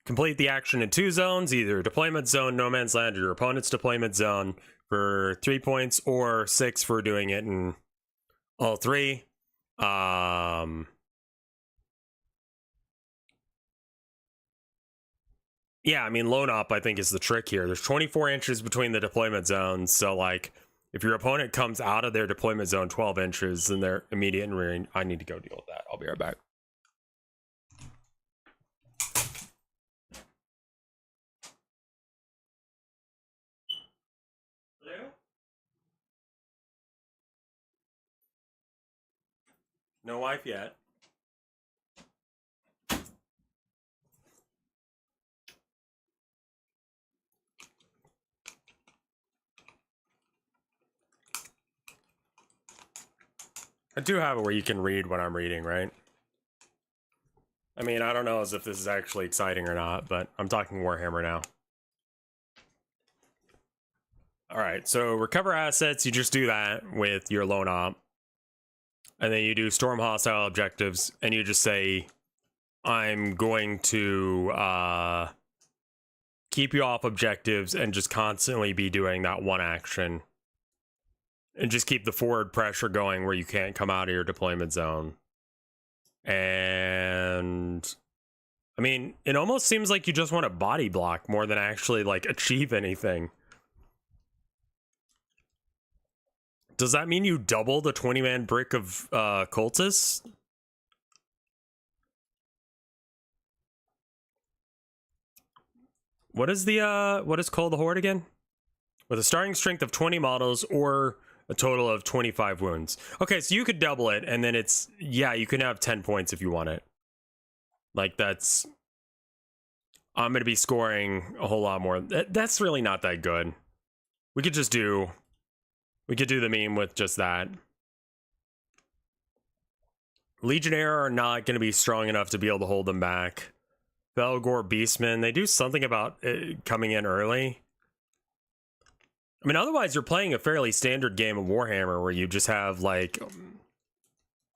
Complete the action in 2 zones, either deployment zone, no man's land, or your opponent's deployment zone for 3 points, or 6 for doing it in all 3. Yeah, I mean, lone op, I think, is the trick here. There's 24 inches between the deployment zones, so, like, if your opponent comes out of their deployment zone 12 inches, then they're immediate and rear. I need to go deal with that. I'll be right back. No wife yet. I do have it where you can read what I'm reading, right? I mean, I don't know as if this is actually exciting or not, but I'm talking Warhammer now. Alright, so recover assets, you just do that with your lone op. And then you do storm hostile objectives, and you just say, I'm going to keep you off objectives and just constantly be doing that one action. And just keep the forward pressure going where you can't come out of your deployment zone. And I mean, it almost seems like you just want to body block more than actually, like, achieve anything. Does that mean you double the 20-man brick of cultists? What is Call the Horde again? With a starting strength of 20 models or a total of 25 wounds. Okay, so you could double it, and then it's... Yeah, you can have 10 points if you want it. Like, that's... I'm going to be scoring a whole lot more. That's really not that good. We could just do... We could do the meme with just that. Legionnaire are not going to be strong enough to be able to hold them back. Belgor Beastmen, they do something about coming in early. I mean, otherwise you're playing a fairly standard game of Warhammer where you just have, like,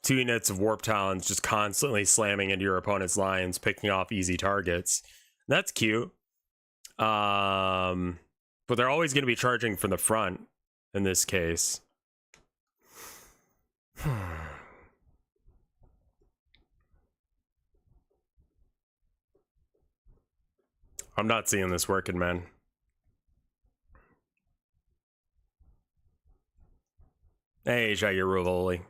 2 units of Warp Talons just constantly slamming into your opponent's lines, picking off easy targets. That's cute. But they're always going to be charging from the front in this case. I'm not seeing this working, man. Hey, shot your Rivoli.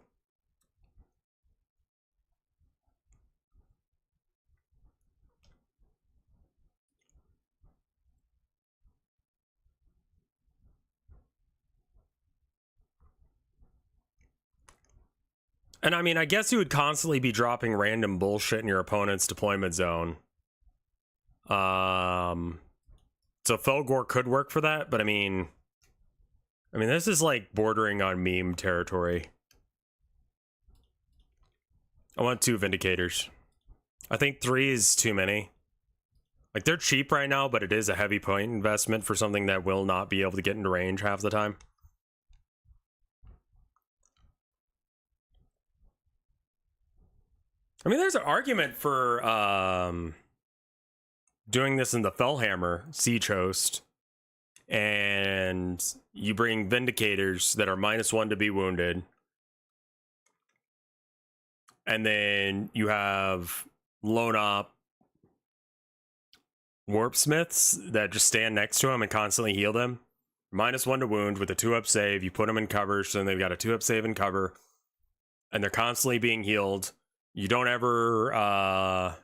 And I mean, I guess you would constantly be dropping random bullshit in your opponent's deployment zone. So Felgor could work for that, but I mean, this is like bordering on meme territory. I want 2 Vindicators. I think 3 is too many. Like, they're cheap right now, but it is a heavy point investment for something that will not be able to get into range half the time. I mean, there's an argument for doing this in the Fellhammer Siege Host, and you bring Vindicators that are -1 to be wounded, and then you have Lone Op Warp Smiths that just stand next to him and constantly heal them. -1 to wound with a 2-up save. You put them in cover, so then they've got a 2-up save in cover, and they're constantly being healed. You don't ever,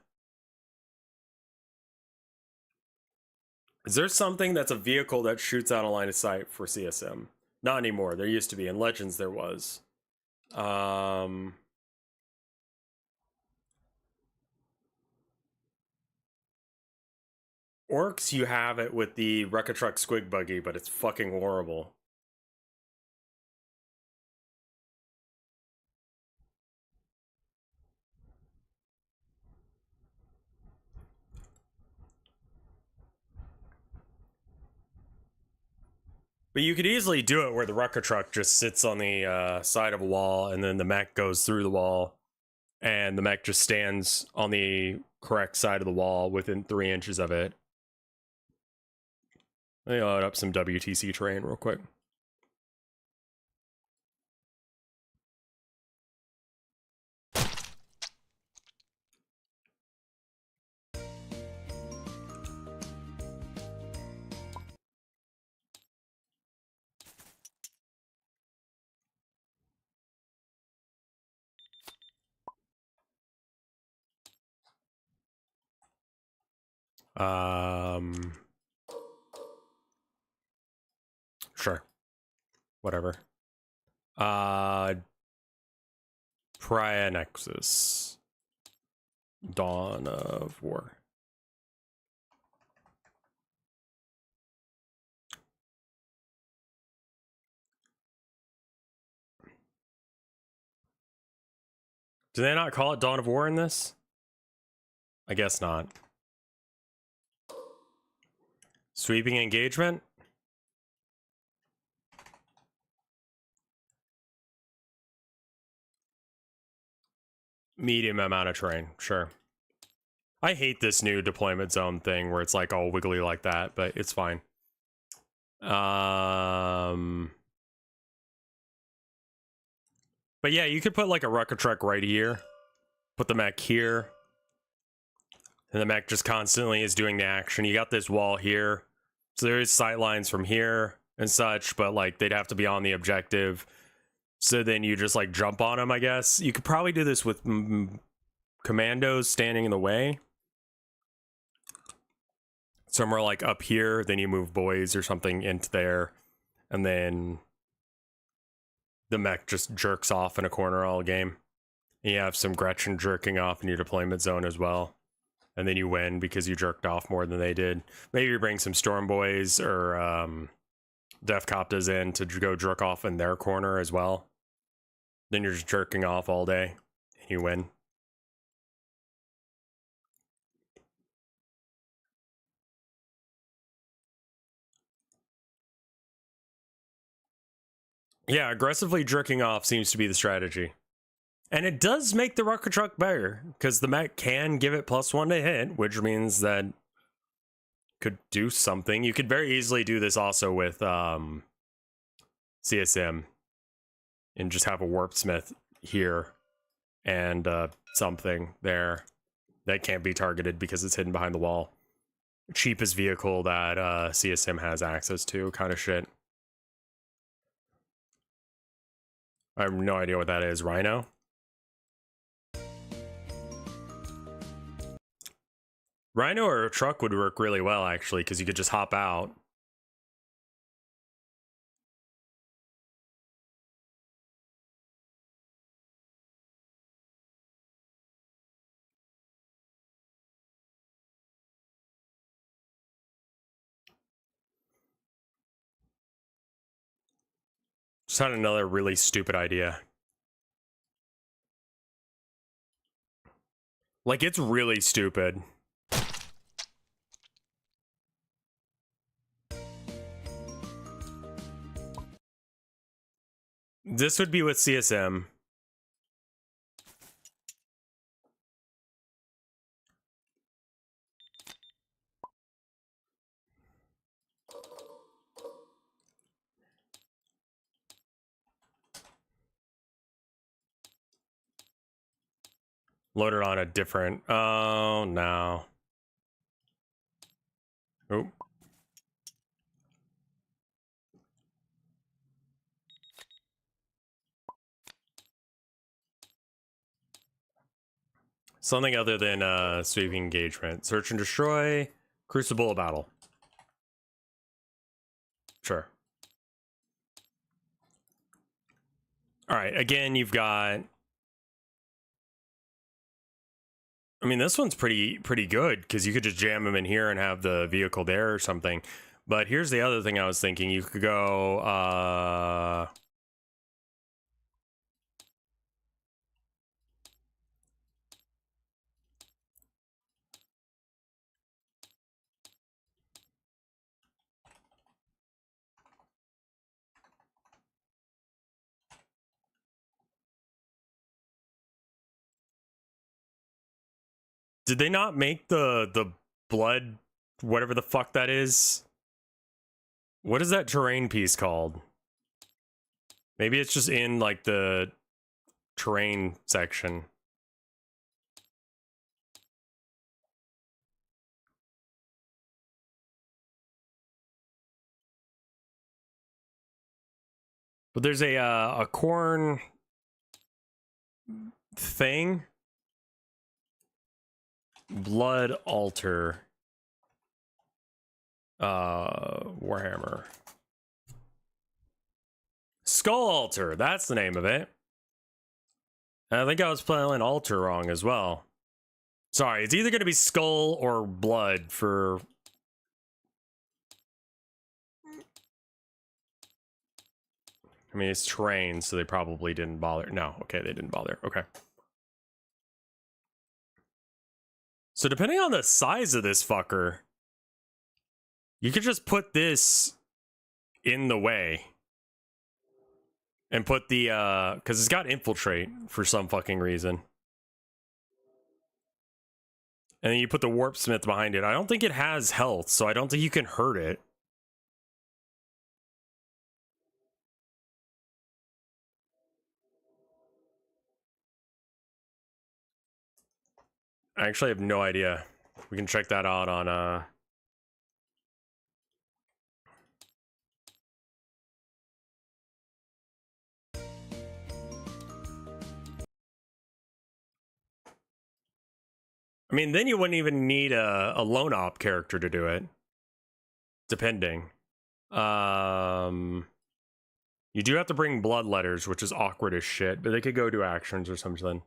is there something that's a vehicle that shoots out a line of sight for CSM? Not anymore. There used to be. In Legends, there was. Orcs, you have it with the Wrecker Truck Squig Buggy, but it's fucking horrible. But you could easily do it where the Wrecker Truck just sits on the side of a wall, and then the mech goes through the wall, and the mech just stands on the correct side of the wall within 3 inches of it. Let me load up some WTC terrain real quick. Sure. Whatever. Pariah Nexus. Dawn of War. Do they not call it Dawn of War in this? I guess not. Sweeping engagement? Medium amount of terrain, sure. I hate this new deployment zone thing where it's like all wiggly like that, but it's fine. But yeah, you could put like a Wrecker Truck right here. Put the mech here. And the mech just constantly is doing the action. You got this wall here. So there is sight lines from here and such, but like they'd have to be on the objective. So then you just like jump on them, I guess. You could probably do this with commandos standing in the way. Somewhere like up here, then you move boys or something into there. And then the mech just jerks off in a corner all game. And you have some Gretchen jerking off in your deployment zone as well. And then you win because you jerked off more than they did. Maybe you bring some Storm Boys or Def Coptas in to go jerk off in their corner as well. Then you're just jerking off all day and you win. Yeah, aggressively jerking off seems to be the strategy. And it does make the Wrecker Truck better, because the mech can give it +1 to hit, which means that could do something. You could very easily do this also with CSM and just have a Warp Smith here and something there that can't be targeted because it's hidden behind the wall. Cheapest vehicle that CSM has access to, kind of shit. I have no idea what that is. Rhino? Rhino or a truck would work really well, actually, because you could just hop out. Just had another really stupid idea. Like, it's really stupid. This would be with CSM. Load it on a different... Oh, no. Oh. Something other than sweeping engagement. Search and destroy. Crucible of battle. Sure. Alright, again, you've got... I mean, this one's pretty good, because you could just jam them in here and have the vehicle there or something. But here's the other thing I was thinking. You could go... Did they not make the blood, whatever the fuck that is? What is that terrain piece called? Maybe it's just in, like, the terrain section. But there's a corn thing. Blood altar. Warhammer. Skull altar, that's the name of it. And I think I was spelling altar wrong as well. Sorry, it's either going to be skull or blood for... I mean, it's terrain, so they probably didn't bother. No, okay, they didn't bother. Okay. So depending on the size of this fucker, you could just put this in the way. And put the, because it's got infiltrate for some fucking reason. And then you put the warp smith behind it. I don't think it has health, so I don't think you can hurt it. I actually have no idea. We can check that out on, I mean, then you wouldn't even need a lone op character to do it. Depending. You do have to bring blood letters, which is awkward as shit, but they could go do actions or something.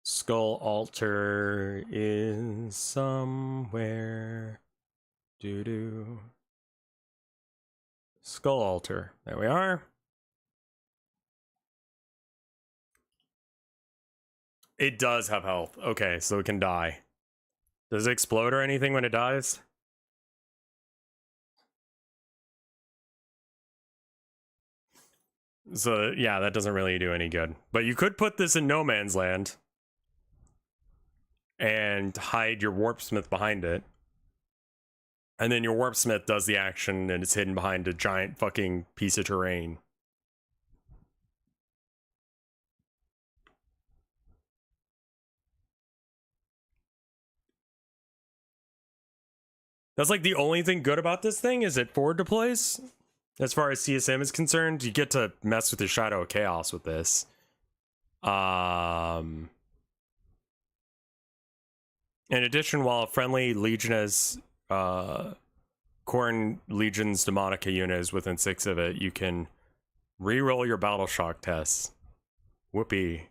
Skull altar is somewhere. Doo-doo. Skull altar. There we are. It does have health. Okay, so it can die. Does it explode or anything when it dies? So, yeah, that doesn't really do any good. But you could put this in no man's land and hide your warpsmith behind it. And then your warpsmith does the action and it's hidden behind a giant fucking piece of terrain. That's like the only thing good about this thing is it forward deploys. As far as CSM is concerned, you get to mess with the Shadow of Chaos with this. In addition, while a friendly Legion has Corn Legion's Demonica unit is within 6 of it, you can reroll your battle shock tests. Whoopee.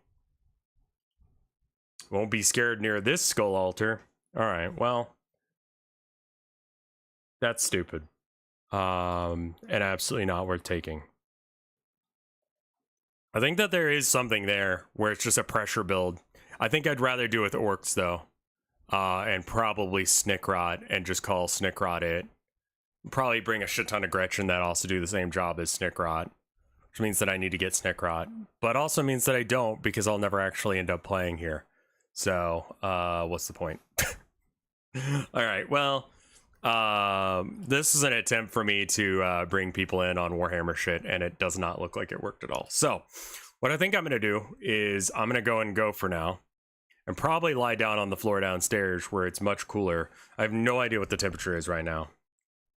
Won't be scared near this skull altar. Alright, well. That's stupid. And absolutely not worth taking. I think that there is something there where it's just a pressure build. I think I'd rather do it with orcs though. And probably Snickrot and just call Snickrot it. Probably bring a shit ton of Gretchen that also do the same job as Snickrot. Which means that I need to get Snickrot. But also means that I don't because I'll never actually end up playing here. So, what's the point? Alright, well, this is an attempt for me to bring people in on Warhammer shit, and it does not look like it worked at all. So, what I think I'm going to do is I'm going to go for now, and probably lie down on the floor downstairs where it's much cooler. I have no idea what the temperature is right now.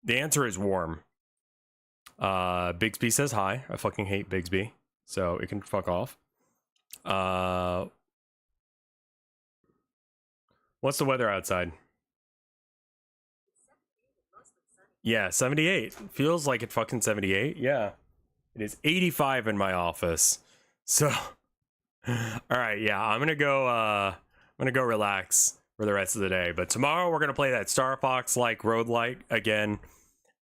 The answer is warm. Bigsby says hi. I fucking hate Bigsby, so it can fuck off. What's the weather outside? Yeah, 78. Feels like it fucking 78. Yeah. It is 85 in my office. So all right, yeah, I'm going to go relax for the rest of the day. But tomorrow we're going to play that Star Fox like roguelike again.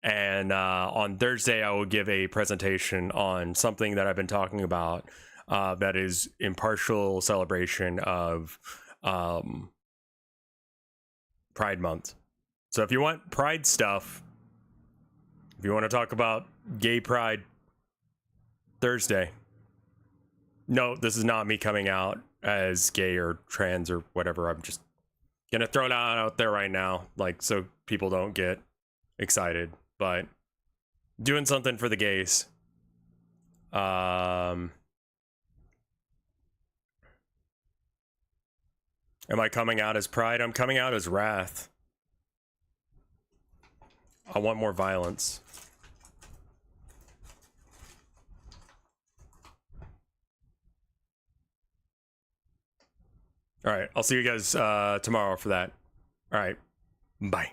And on Thursday I will give a presentation on something that I've been talking about that is impartial celebration of Pride Month. So if you want Pride stuff, if you want to talk about gay pride, Thursday. No, this is not me coming out as gay or trans or whatever. I'm just gonna throw that out there right now, like, so people don't get excited. But doing something for the gays. Am I coming out as pride? I'm coming out as wrath. I want more violence. All right, I'll see you guys tomorrow for that. All right, bye.